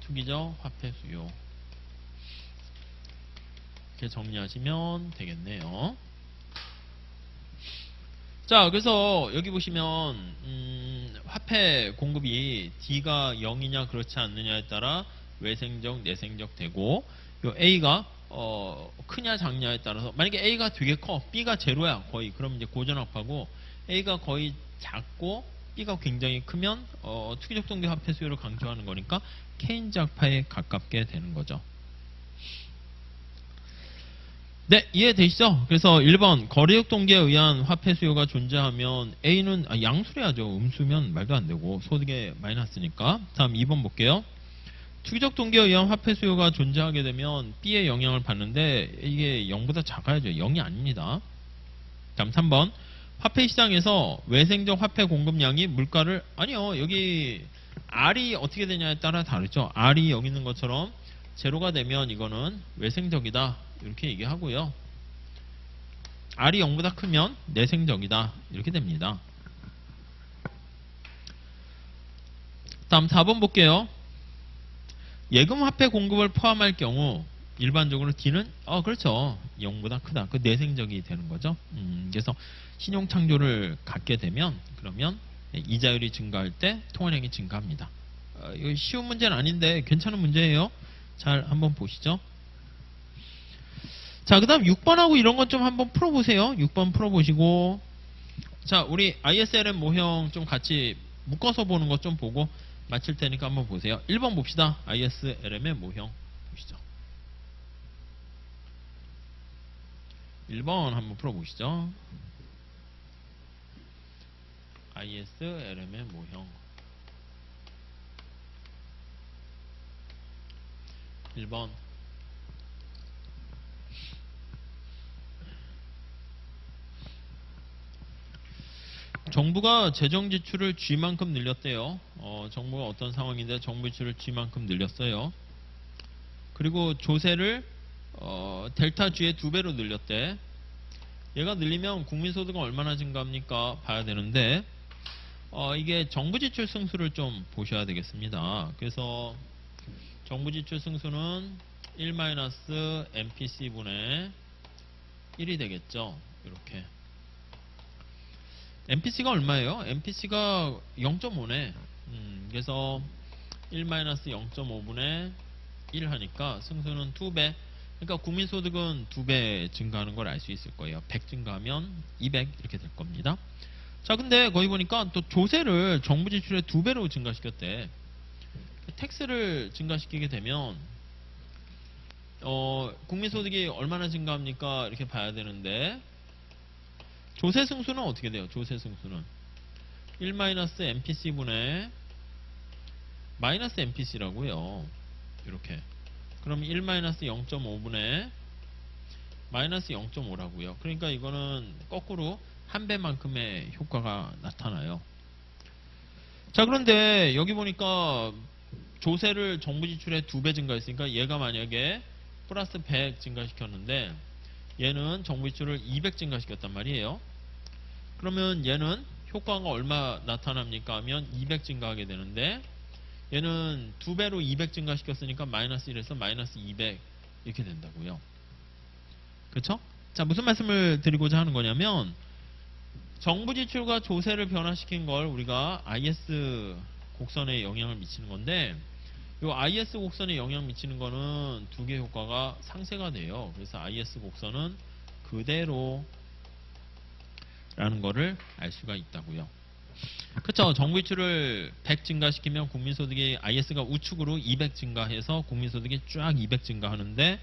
투기적 화폐 수요 이렇게 정리하시면 되겠네요. 자, 그래서 여기 보시면 화폐 공급이 D가 0이냐 그렇지 않느냐에 따라 외생적, 내생적 되고 요 A가 크냐 작냐에 따라서 만약에 A가 되게 커, B가 제로야 거의, 그럼 이제 고전압하고 A가 거의 작고 B가 굉장히 크면 투기적 동기 화폐 수요를 강조하는 거니까 케인즈 학파에 가깝게 되는 거죠. 네, 이해되시죠? 그래서 1번 거래적 동기에 의한 화폐 수요가 존재하면 A는 양수래야죠. 음수면 말도 안 되고 소득에 마이너스니까. 다음 2번 볼게요. 투기적 동기에 의한 화폐 수요가 존재하게 되면 B의 영향을 받는데 이게 0보다 작아야죠. 0이 아닙니다. 다음 3번 화폐 시장에서 외생적 화폐 공급량이 물가를 아니요. 여기 R이 어떻게 되냐에 따라 다르죠. R이 여기 있는 것처럼 제로가 되면 이거는 외생적이다. 이렇게 얘기하고요. R이 0보다 크면 내생적이다. 이렇게 됩니다. 다음 4번 볼게요. 예금 화폐 공급을 포함할 경우 일반적으로 D는 그렇죠. 0보다 크다. 그 내생적이 되는 거죠. 그래서 신용 창조를 갖게 되면 그러면 이자율이 증가할 때 통화량이 증가합니다. 이거 쉬운 문제는 아닌데 괜찮은 문제예요. 잘 한번 보시죠. 자, 그 다음 6번하고 이런 건 좀 한번 풀어보세요. 6번 풀어보시고 자, 우리 ISLM 모형 좀 같이 묶어서 보는 것 좀 보고 마칠 테니까 한번 보세요. 1번 봅시다. ISLM의 모형 보시죠. 1번 한번 풀어보시죠. ISLM의 모형 1번 정부가 재정 지출을 G만큼 늘렸대요. 정부가 어떤 상황인데 정부 지출을 G만큼 늘렸어요. 그리고 조세를 델타 G의 2배로 늘렸대. 얘가 늘리면 국민소득은 얼마나 증가합니까? 봐야 되는데 이게 정부 지출 승수를 좀 보셔야 되겠습니다. 그래서 정부 지출 승수는 1-MPC분의 1이 되겠죠. 이렇게. MPC가 얼마예요? MPC가 0.5네. 그래서 1-0.5분의 1 하니까 승수는 2배. 그러니까 국민소득은 2배 증가하는 걸 알 수 있을 거예요. 100 증가하면 200 이렇게 될 겁니다. 자, 근데 거기 보니까 또 조세를 정부 지출의 2배로 증가시켰대. 텍스를 증가시키게 되면 국민소득이 얼마나 증가합니까? 이렇게 봐야 되는데 조세 승수는 어떻게 돼요? 조세 승수는 1-MPC분의 마이너스 MPC라고요. 이렇게. 그럼 1-0.5분의 마이너스 0.5라고요. 그러니까 이거는 거꾸로 한 배만큼의 효과가 나타나요. 자, 그런데 여기 보니까 조세를 정부 지출에 2배 증가했으니까 얘가 만약에 플러스 100 증가시켰는데 얘는 정부 지출을 200 증가시켰단 말이에요. 그러면 얘는 효과가 얼마 나타납니까 하면 200 증가하게 되는데 얘는 2배로 200 증가시켰으니까 마이너스 1에서 마이너스 200 이렇게 된다고요. 그렇죠? 자, 무슨 말씀을 드리고자 하는 거냐면 정부 지출과 조세를 변화시킨 걸 우리가 IS 곡선에 영향을 미치는 건데 이 IS 곡선에 영향 미치는 거는 두 개 효과가 상쇄가 돼요. 그래서 IS 곡선은 그대로 라는 거를 알 수가 있다고요. 그렇죠. 정부 지출을 100 증가시키면 국민소득이 IS가 우측으로 200 증가해서 국민소득이 쫙 200 증가하는데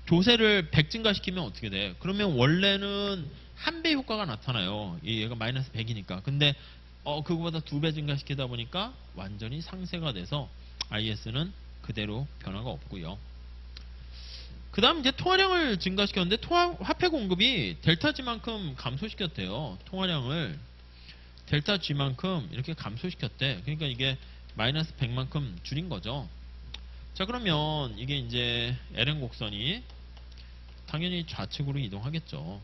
조세를 100 증가시키면 어떻게 돼? 그러면 원래는 한 배 효과가 나타나요. 얘가 마이너스 100이니까. 근데 그거보다 2배 증가시키다 보니까 완전히 상쇄가 돼서 IS는 그대로 변화가 없고요. 그 다음 이제 통화량을 증가시켰는데 화폐 공급이 델타 G만큼 감소시켰대요. 통화량을 델타 G만큼 이렇게 감소시켰대. 그러니까 이게 마이너스 100만큼 줄인 거죠. 자, 그러면 이게 이제 LN 곡선이 당연히 좌측으로 이동하겠죠.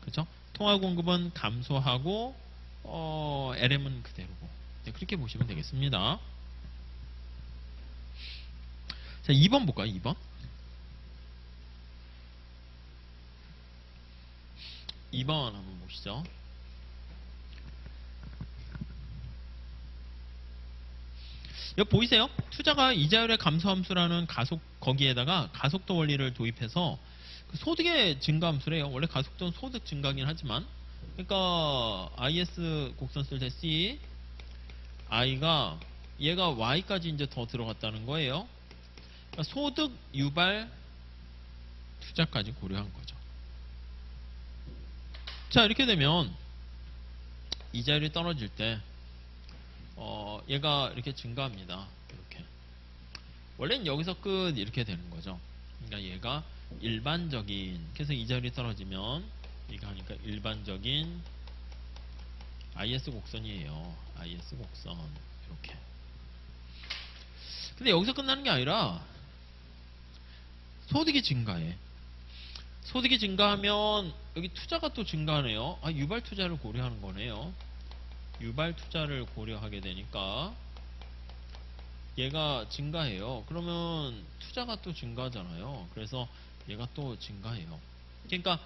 그렇죠? 통화 공급은 감소하고 LM은 그대로고. 네, 그렇게 보시면 되겠습니다. 자, 2번 볼까요? 2번. 2번 한번 보시죠. 여기 보이세요? 투자가 이자율의 감소함수라는 거기에다가 가속도 원리를 도입해서 그 소득의 증가함수래요. 원래 가속도는 소득 증가긴 하지만, 그러니까 IS 곡선 쓸 때 C, I가 얘가 Y까지 이제 더 들어갔다는 거예요. 그러니까 소득 유발 투자까지 고려한 거죠. 자, 이렇게 되면 이자율이 떨어질 때 얘가 이렇게 증가합니다. 이렇게. 원래는 여기서 끝 이렇게 되는 거죠. 그러니까 얘가 일반적인, 그래서 이자율이 떨어지면 이거 하니까 일반적인 IS 곡선이에요. IS 곡선 이렇게. 근데 여기서 끝나는 게 아니라 소득이 증가해. 소득이 증가하면 여기 투자가 또 증가하네요. 유발 투자를 고려하는 거네요. 유발 투자를 고려하게 되니까 얘가 증가해요. 그러면 투자가 또 증가하잖아요. 그래서 얘가 또 증가해요. 그러니까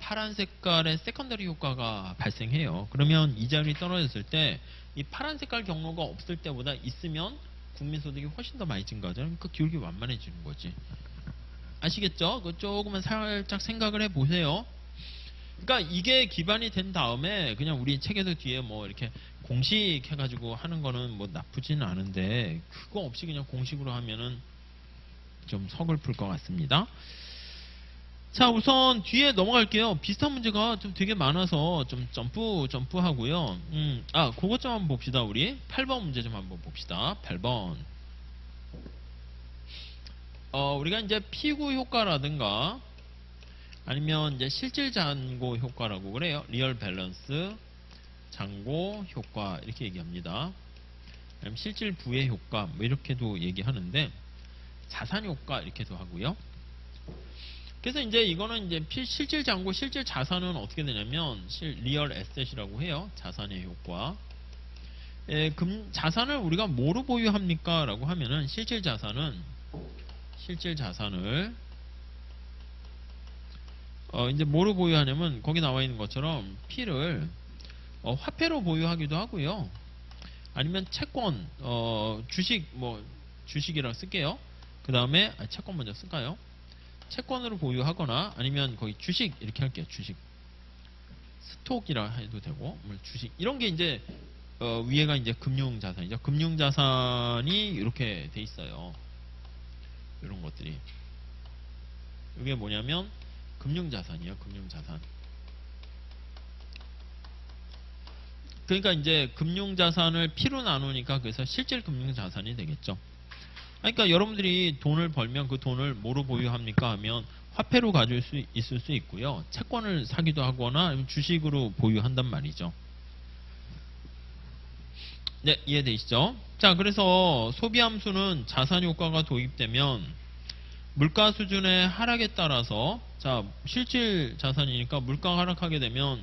파란 색깔의 세컨더리 효과가 발생해요. 그러면 이자율이 떨어졌을 때 이 파란 색깔 경로가 없을 때보다 있으면 국민소득이 훨씬 더 많이 증가하잖아요. 그러니까 기울기 완만해지는 거지. 아시겠죠? 그 조금만 살짝 생각을 해보세요. 그러니까 이게 기반이 된 다음에 그냥 우리 책에도 뒤에 뭐 이렇게 공식 해가지고 하는 거는 뭐 나쁘지는 않은데 그거 없이 그냥 공식으로 하면은 좀 서글플 것 같습니다. 자, 우선 뒤에 넘어갈게요. 비슷한 문제가 좀 되게 많아서 좀 점프하고요. 그것 좀 한번 봅시다. 우리 8번 문제 좀 한번 봅시다. 8번. 우리가 이제 피구 효과라든가 아니면 이제 실질 잔고 효과라고 그래요. 리얼 밸런스 잔고 효과 이렇게 얘기합니다. 아니면 실질 부의 효과 뭐 이렇게도 얘기하는데 자산 효과 이렇게도 하고요. 그래서 이제 이거는 이제 실질 잔고 실질 자산은 어떻게 되냐면 리얼 에셋이라고 해요. 자산의 효과. 자산을 우리가 뭐로 보유합니까? 라고 하면은 실질 자산을 이제 뭐로 보유하냐면 거기 나와 있는 것처럼 P를 화폐로 보유하기도 하고요. 아니면 채권, 주식이라고 쓸게요. 그 다음에 채권 먼저 쓸까요? 채권으로 보유하거나 아니면 거의 주식 이렇게 할게요. 주식. 스톡이라 해도 되고 주식 이런 게 이제 위에가 이제 금융자산이죠. 금융자산이 이렇게 돼 있어요. 이런 것들이. 이게 뭐냐면 금융자산이에요. 금융자산. 그러니까 이제 금융자산을 P로 나누니까 그래서 실질 금융자산이 되겠죠. 그러니까 여러분들이 돈을 벌면 그 돈을 뭐로 보유합니까 하면 화폐로 가질 수 있을 수 있고요. 채권을 사기도 하거나 아니면 주식으로 보유한단 말이죠. 네, 이해되시죠? 자, 그래서 소비함수는 자산 효과가 도입되면 물가 수준의 하락에 따라서 자, 실질 자산이니까 물가가 하락하게 되면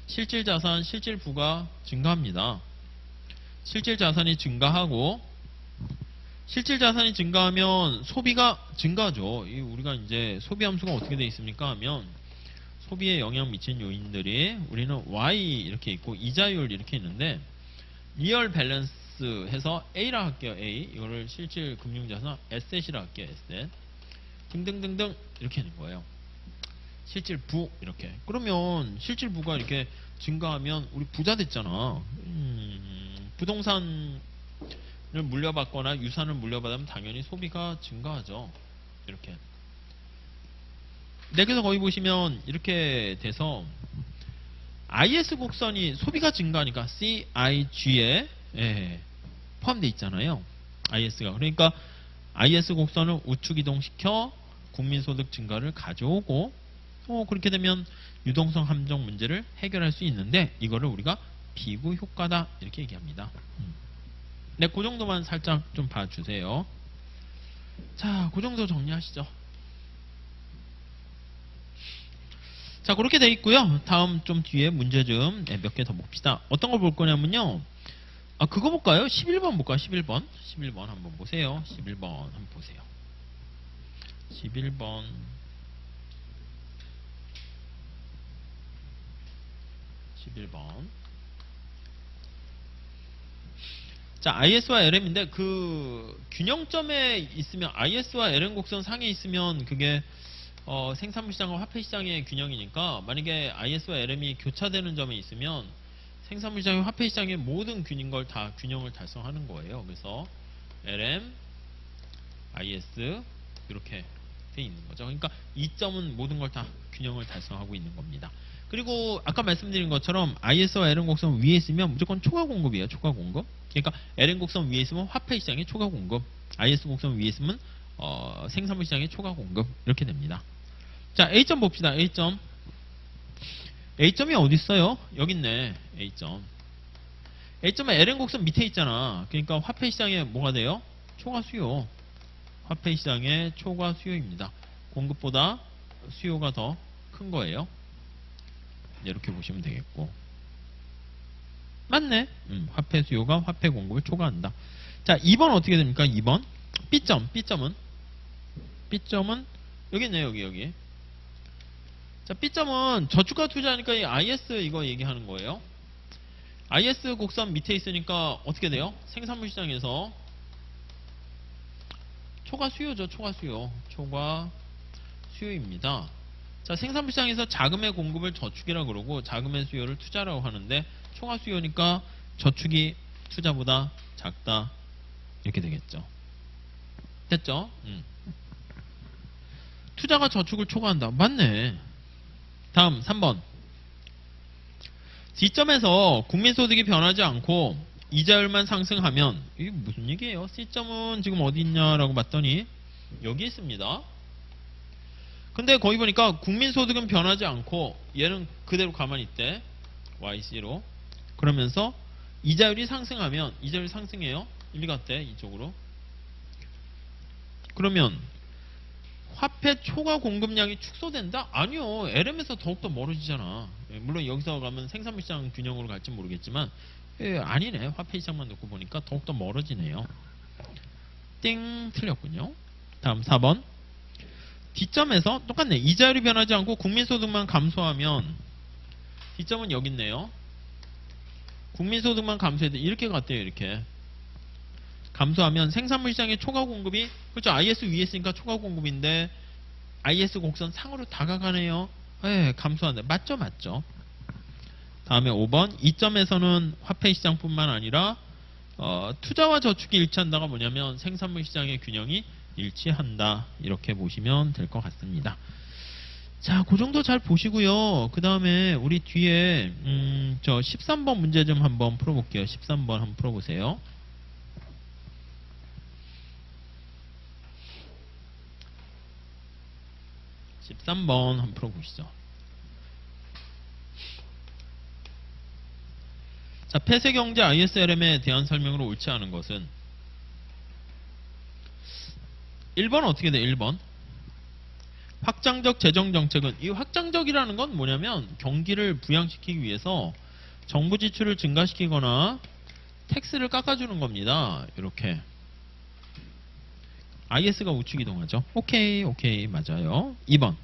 실질 자산, 실질 부가 증가합니다. 실질 자산이 증가하고 실질 자산이 증가하면 소비가 증가하죠. 우리가 이제 소비 함수가 어떻게 되어 있습니까? 하면 소비에 영향 미치는 요인들이 우리는 Y 이렇게 있고 이자율 이렇게 있는데 리얼 밸런스 해서 A라 할게요. A 이거를 실질 금융자산 에셋이라 할게요. 에셋 등등등등 이렇게 하는 거예요. 실질 부 이렇게. 그러면 실질 부가 이렇게 증가하면 우리 부자 됐잖아. 부동산을 물려받거나 유산을 물려받으면 당연히 소비가 증가하죠. 이렇게. 네, 그래서 거기 보시면 이렇게 돼서 IS 곡선이 소비가 증가하니까 CIG에 포함되어 있잖아요. IS가. 그러니까 IS 곡선을 우측 이동시켜 국민소득 증가를 가져오고 그렇게 되면 유동성 함정 문제를 해결할 수 있는데 이거를 우리가 비구 효과다 이렇게 얘기합니다. 네, 그 정도만 살짝 좀 봐주세요. 자, 그 정도 정리하시죠. 자, 그렇게 돼 있고요. 다음 좀 뒤에 문제 좀 몇 개 더 봅시다. 어떤 걸 볼 거냐면요. 그거 볼까요? 11번 볼까요? 11번. 11번 한번 보세요. 11번 한번 보세요. 11번. 자, IS와 LM인데 그 균형점에 있으면 IS와 LM 곡선 상에 있으면 그게 생산물 시장과 화폐 시장의 균형이니까 만약에 IS와 LM이 교차되는 점에 있으면 생산물 시장과 화폐 시장의 모든 균형을 다 균형을 달성하는 거예요. 그래서 LM, IS 이렇게 돼 있는 거죠. 그러니까 이 점은 모든 걸 다 균형을 달성하고 있는 겁니다. 그리고 아까 말씀드린 것처럼 IS와 LM 곡선 위에 있으면 무조건 초과 공급이에요. 초과 공급. 그러니까 LM 곡선 위에 있으면 화폐 시장의 초과 공급, IS 곡선 위에 있으면 생산물 시장의 초과 공급 이렇게 됩니다. 자, A점 봅시다. A점. A점이 어디 있어요? 여기 있네. A점. A점은 LM 곡선 밑에 있잖아. 그러니까 화폐 시장에 뭐가 돼요? 초과 수요. 화폐 시장의 초과 수요입니다. 공급보다 수요가 더 큰 거예요. 이렇게 보시면 되겠고. 맞네. 화폐 수요가 화폐 공급을 초과한다. 자, 2번 어떻게 됩니까? 2번. B점. B점은 여기 있네요. 여기. 자, B점은 저축가 투자하니까 이 IS 이거 얘기하는 거예요. IS 곡선 밑에 있으니까 어떻게 돼요? 생산물 시장에서 초과 수요죠. 초과 수요입니다. 자, 생산물 시장에서 자금의 공급을 저축이라고 그러고 자금의 수요를 투자라고 하는데 초과 수요니까 저축이 투자보다 작다 이렇게 되겠죠. 됐죠? 투자가 저축을 초과한다. 맞네. 다음 3번. C점에서 국민소득이 변하지 않고 이자율만 상승하면 이게 무슨 얘기예요? C점은 지금 어디 있냐라고 봤더니 여기 있습니다. 근데 거기 보니까 국민소득은 변하지 않고 얘는 그대로 가만히 있대. YC로. 그러면서 이자율이 상승하면 이자율이 상승해요. 일리 갔대. 이쪽으로. 그러면 화폐 초과 공급량이 축소된다? 아니요. LM에서 더욱더 멀어지잖아. 물론 여기서 가면 생산물 시장 균형으로 갈지 모르겠지만 아니네. 화폐 시장만 놓고 보니까 더욱더 멀어지네요. 띵 틀렸군요. 다음 4번. D점에서 똑같네. 이자율이 변하지 않고 국민소득만 감소하면 D점은 여기 있네요. 국민소득만 감소해도 이렇게 갔대요. 이렇게. 감소하면 생산물 시장의 초과 공급이 그렇죠. IS 위에 있으니까 초과 공급인데 IS 곡선 상으로 다가가네요. 감소한다. 맞죠. 다음에 5번. 이점에서는 화폐 시장뿐만 아니라 투자와 저축이 일치한다가 뭐냐면 생산물 시장의 균형이 일치한다. 이렇게 보시면 될 것 같습니다. 자, 그 정도 잘 보시고요. 그 다음에 우리 뒤에 저 13번 문제 좀 한번 풀어볼게요. 13번 한번 풀어보세요. 13번 한번 풀어보시죠. 자, 폐쇄경제 ISLM에 대한 설명으로 옳지 않은 것은 1번 어떻게 돼? 1번. 확장적 재정정책은 이 확장적이라는 건 뭐냐면 경기를 부양시키기 위해서 정부 지출을 증가시키거나 텍스를 깎아주는 겁니다. 이렇게. IS가 우측 이동하죠. 오케이 맞아요. 2번.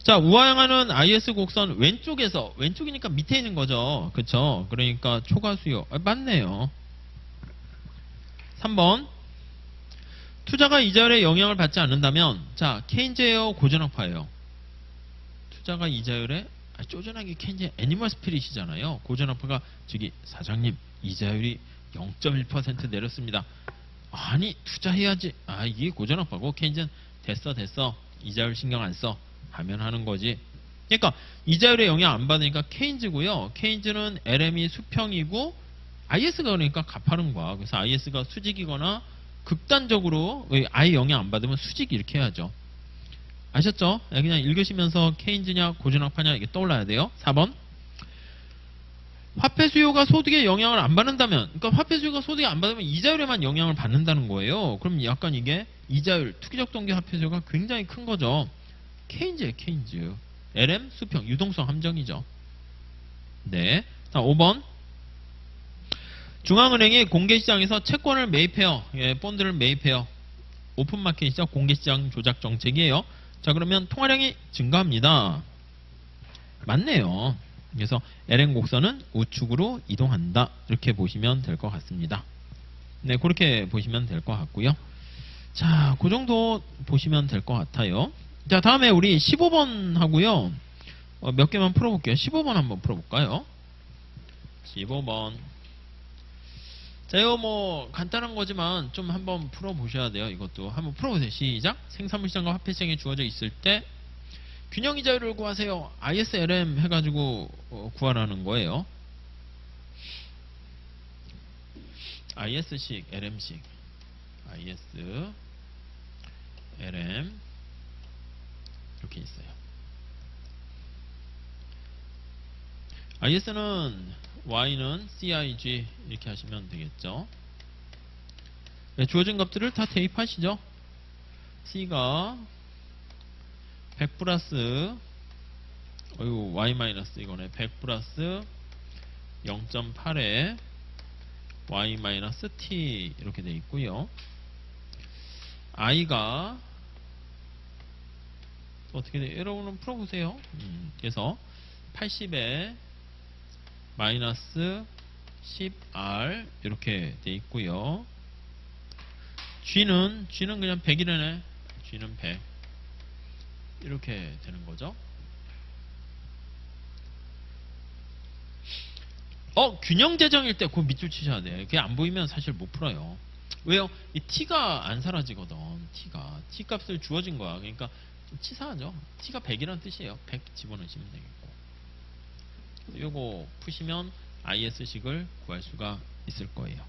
자, 우하향하는 IS 곡선 왼쪽에서 왼쪽이니까 밑에 있는 거죠. 그쵸? 그러니까 초과 수요. 맞네요. 3번. 투자가 이자율에 영향을 받지 않는다면 자, 케인즈예요, 고전학파예요. 투자가 이자율에 쪼잔하게 케인즈 애니멀 스피릿이잖아요. 고전학파가 저기 사장님 이자율이 0.1% 내렸습니다. 아니 투자해야지. 이게 고전학파고 케인즈는 됐어 이자율 신경 안 써 하면 하는 거지. 그러니까 이자율의 영향 안 받으니까 케인즈고요. 케인즈는 LM이 수평이고 IS가 그러니까 가파른 거야. 그래서 IS가 수직이거나 극단적으로 아예 영향 안 받으면 수직 이렇게 해야죠. 아셨죠? 그냥 읽으시면서 케인즈냐 고전학파냐 이게 떠올라야 돼요. 4번. 화폐 수요가 소득에 영향을 안 받는다면, 그러니까 화폐 수요가 소득에 안 받으면 이자율에만 영향을 받는다는 거예요. 그럼 약간 이게 이자율, 투기적 동기 화폐 수요가 굉장히 큰 거죠. 케인즈예요, 케인즈. LM 수평, 유동성 함정이죠. 네. 자, 5번. 중앙은행이 공개시장에서 채권을 매입해요. 예, 본드를 매입해요. 오픈마켓이죠. 공개시장 조작 정책이에요. 자, 그러면 통화량이 증가합니다. 맞네요. 그래서 LM 곡선은 우측으로 이동한다. 이렇게 보시면 될 것 같습니다. 네, 그렇게 보시면 될 것 같고요. 자, 그 정도 보시면 될 것 같아요. 자, 다음에 우리 15번 하고요. 몇 개만 풀어볼게요. 15번 한번 풀어볼까요? 15번. 자, 이거 뭐 간단한 거지만 좀 한번 풀어보셔야 돼요. 이것도 한번 풀어보세요. 시작. 생산물시장과 화폐시장에 주어져 있을 때 균형이자율을 구하세요. ISLM 해가지고 구하라는 거예요. IS식, LM식. IS, LM 이렇게 있어요. IS는 Y는 CIG 이렇게 하시면 되겠죠. 네, 주어진 값들을 다 대입하시죠. C가 100 플러스 Y 마이너스 이거네. 100 플러스 0.8에 Y 마이너스 T 이렇게 돼 있고요. I가 어떻게 돼요? 여러분은 풀어보세요. 그래서 80에 마이너스 10R 이렇게 돼 있고요. G는 그냥 100이라네. G는 100 이렇게 되는 거죠. 균형 재정일 때 그거 밑줄 치셔야 돼요. 그게 안 보이면 사실 못 풀어요. 왜요? 이 T가 안 사라지거든. T 값을 주어진 거야. 그러니까 좀 치사하죠. T가 100이라는 뜻이에요. 100 집어넣으시면 되겠고. 요거 푸시면 IS식을 구할 수가 있을 거예요.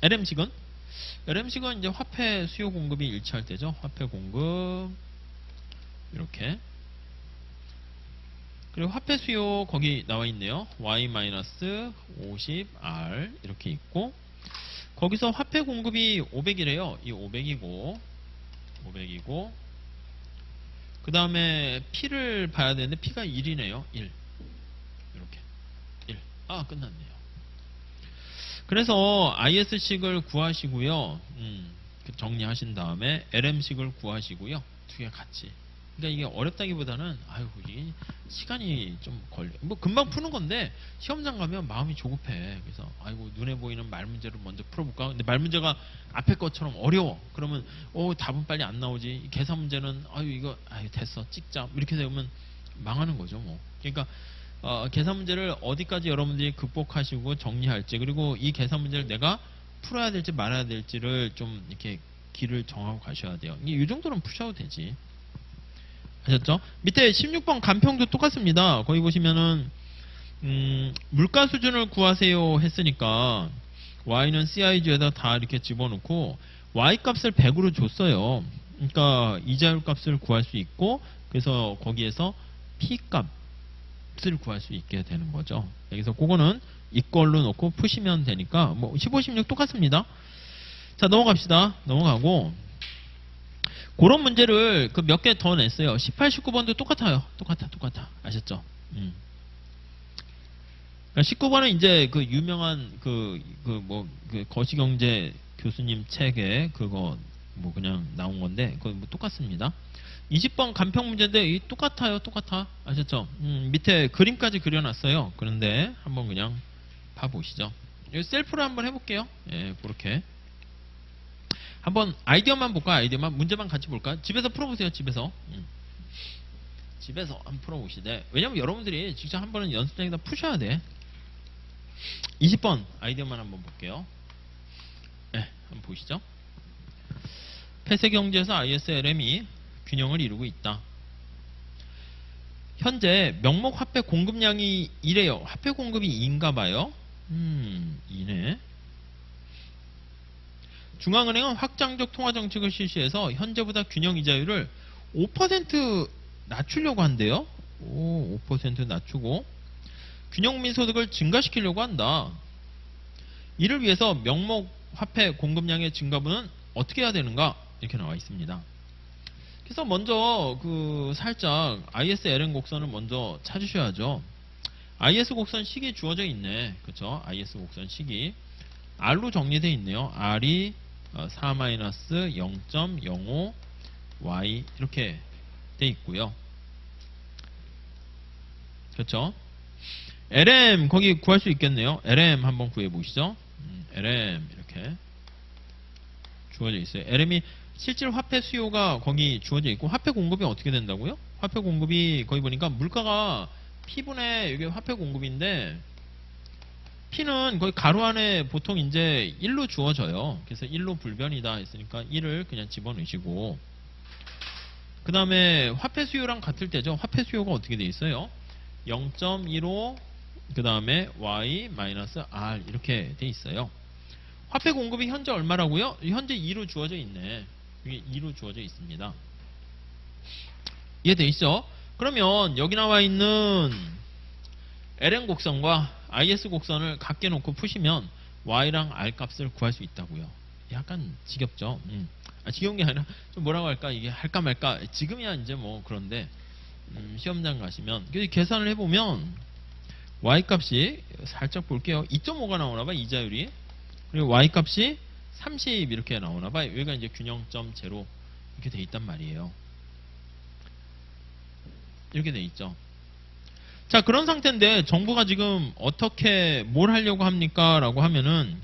LM식은 이제 화폐 수요 공급이 일치할 때죠. 화폐 공급 이렇게. 그리고 화폐 수요 거기 나와 있네요. Y-50R 이렇게 있고, 거기서 화폐 공급이 500이래요. 이 500이고 그 다음에 P를 봐야 되는데 P가 1이네요. 1 이렇게 1. 끝났네요. 그래서 IS식을 구하시고요. 정리하신 다음에 LM식을 구하시고요. 두 개 같이. 그러니까 이게 어렵다기보다는 이게 시간이 좀 걸려. 뭐 금방 푸는 건데 시험장 가면 마음이 조급해. 그래서 눈에 보이는 말 문제를 먼저 풀어볼까? 근데 말 문제가 앞에 것처럼 어려워. 그러면 답은 빨리 안 나오지. 계산 문제는 이거 됐어 찍자 이렇게 되면 망하는 거죠. 뭐. 그러니까 계산 문제를 어디까지 여러분들이 극복하시고 정리할지, 그리고 이 계산 문제를 내가 풀어야 될지 말아야 될지를 좀 이렇게 길을 정하고 가셔야 돼요. 이 정도는 푸셔도 되지. 아셨죠? 밑에 16번 간평도 똑같습니다. 거기 보시면은 물가 수준을 구하세요 했으니까 Y는 CIG에다 다 이렇게 집어넣고 Y 값을 100으로 줬어요. 그러니까 이자율 값을 구할 수 있고, 그래서 거기에서 P 값을 구할 수 있게 되는 거죠. 여기서 그거는 이걸로 놓고 푸시면 되니까 뭐 15, 16 똑같습니다. 자, 넘어갑시다. 넘어가고 그런 문제를 몇 개 더 냈어요. 18, 19번도 똑같아요. 똑같아. 아셨죠? 19번은 이제 그 유명한 거시경제 교수님 책에 그거 뭐 그냥 나온 건데 그거 뭐 똑같습니다. 20번 간평 문제인데 똑같아. 아셨죠? 밑에 그림까지 그려놨어요. 그런데 한번 그냥 봐보시죠. 셀프로 한번 해볼게요. 예, 그렇게. 한번 아이디어만 볼까? 아이디어만 문제만 같이 볼까? 집에서 풀어보세요. 집에서 한번 풀어보시되, 왜냐면 여러분들이 직접 한 번은 연습장에다 푸셔야 돼. 20번 아이디어만 한번 볼게요. 네, 한번 보시죠. 폐쇄 경제에서 ISLM이 균형을 이루고 있다. 현재 명목 화폐 공급량이 2래요. 화폐 공급이 2인가 봐요. 2네. 중앙은행은 확장적 통화 정책을 실시해서 현재보다 균형 이자율을 5% 낮추려고 한대요. 5% 낮추고 균형민 소득을 증가시키려고 한다. 이를 위해서 명목 화폐 공급량의 증가분은 어떻게 해야 되는가? 이렇게 나와 있습니다. 그래서 먼저 살짝 ISLN 곡선을 먼저 찾으셔야죠. IS 곡선 식이 주어져 있네. 그렇죠? IS 곡선 식이 R로 정리되어 있네요. R이 4-0.05 Y 이렇게 돼 있고요. 그렇죠? LM 거기 구할 수 있겠네요. LM 한번 구해 보시죠. LM 이렇게 주어져 있어요. LM이 실질 화폐 수요가 거기 주어져 있고 화폐 공급이 어떻게 된다고요? 화폐 공급이 거기 보니까 물가가 P분의 이게 화폐 공급인데 P는 거의 가로 안에 보통 이제 1로 주어져요. 그래서 1로 불변이다 했으니까 1을 그냥 집어넣으시고 그 다음에 화폐 수요랑 같을 때죠. 화폐 수요가 어떻게 돼 있어요? 0.15 그 다음에 Y-R 이렇게 돼 있어요. 화폐 공급이 현재 얼마라고요? 현재 2로 주어져 있네. 이게 2로 주어져 있습니다. 이해돼 있죠? 그러면 여기 나와 있는 LN 곡선과 IS 곡선을 같게 놓고 푸시면 Y랑 R 값을 구할 수 있다고요. 약간 지겹죠? 지겨운 게 아니라 좀 뭐라고 할까? 이게 할까 말까? 지금이야 이제 뭐 그런데 시험장 가시면 계산을 해보면 Y 값이 살짝 볼게요. 2.5가 나오나봐 이자율이. 그리고 Y 값이 30 이렇게 나오나봐. 여기가 이제 균형점 제로 이렇게 돼 있단 말이에요. 이렇게 돼 있죠. 자, 그런 상태인데 정부가 지금 어떻게 뭘 하려고 합니까? 라고 하면은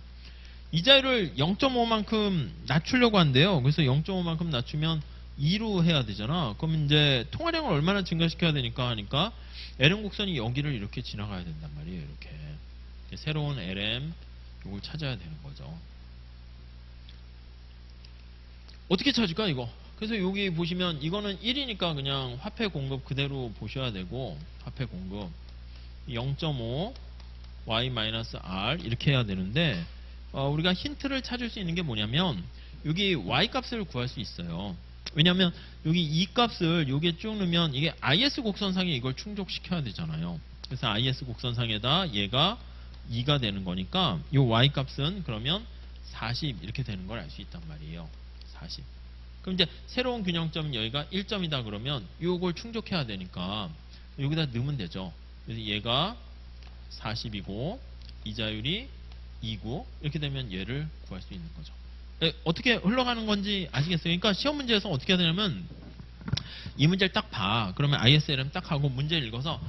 이자율을 0.5만큼 낮추려고 한대요. 그래서 0.5만큼 낮추면 2로 해야 되잖아. 그럼 이제 통화량을 얼마나 증가시켜야 되니까 하니까 LM 곡선이 여기를 이렇게 지나가야 된단 말이에요. 이렇게 새로운 LM 이걸 찾아야 되는 거죠. 어떻게 찾을까 이거? 그래서 여기 보시면 이거는 1이니까 그냥 화폐 공급 그대로 보셔야 되고 화폐 공급 0.5 Y-R 이렇게 해야 되는데 우리가 힌트를 찾을 수 있는 게 뭐냐면 여기 Y 값을 구할 수 있어요. 왜냐하면 여기 이 값을 여기에 쭉 넣으면 이게 IS 곡선상에 이걸 충족시켜야 되잖아요. 그래서 IS 곡선상에다 얘가 2가 되는 거니까 이 Y 값은 그러면 40 이렇게 되는 걸 알 수 있단 말이에요. 40. 그럼 이제 새로운 균형점은 여기가 1점이다 그러면 이걸 충족해야 되니까 여기다 넣으면 되죠. 그래서 얘가 40이고 이자율이 2고 이렇게 되면 얘를 구할 수 있는 거죠. 어떻게 흘러가는 건지 아시겠어요? 그러니까 시험 문제에서 어떻게 해야 되냐면 이 문제를 딱 봐. 그러면 ISLM 딱 하고 문제를 읽어서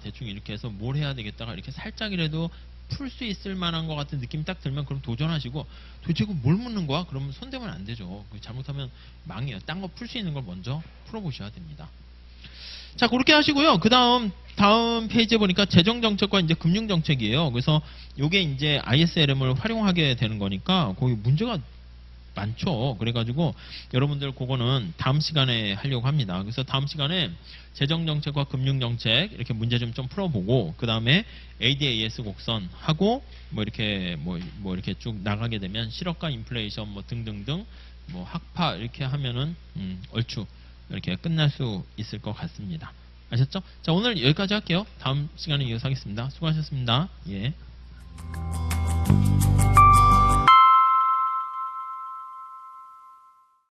대충 이렇게 해서 뭘 해야 되겠다가 이렇게 살짝이라도 풀 수 있을 만한 것 같은 느낌이 딱 들면 그럼 도전하시고 도대체 뭘 묻는 거야? 그러면 손대면 안 되죠. 잘못하면 망해요. 딴 거 풀 수 있는 걸 먼저 풀어보셔야 됩니다. 자, 그렇게 하시고요. 그 다음 페이지에 보니까 재정정책과 이제 금융정책이에요. 그래서 요게 이제 ISLM을 활용하게 되는 거니까 거기 문제가 많죠. 그래가지고 여러분들 그거는 다음 시간에 하려고 합니다. 그래서 다음 시간에 재정정책과 금융정책 이렇게 문제 좀 풀어보고 그 다음에 ADAS 곡선 하고 뭐 이렇게 쭉 나가게 되면 실업과 인플레이션 뭐 등등등 뭐 학파 이렇게 하면은 얼추 이렇게 끝날 수 있을 것 같습니다. 아셨죠? 자, 오늘 여기까지 할게요. 다음 시간에 이어서 하겠습니다. 수고하셨습니다. 예.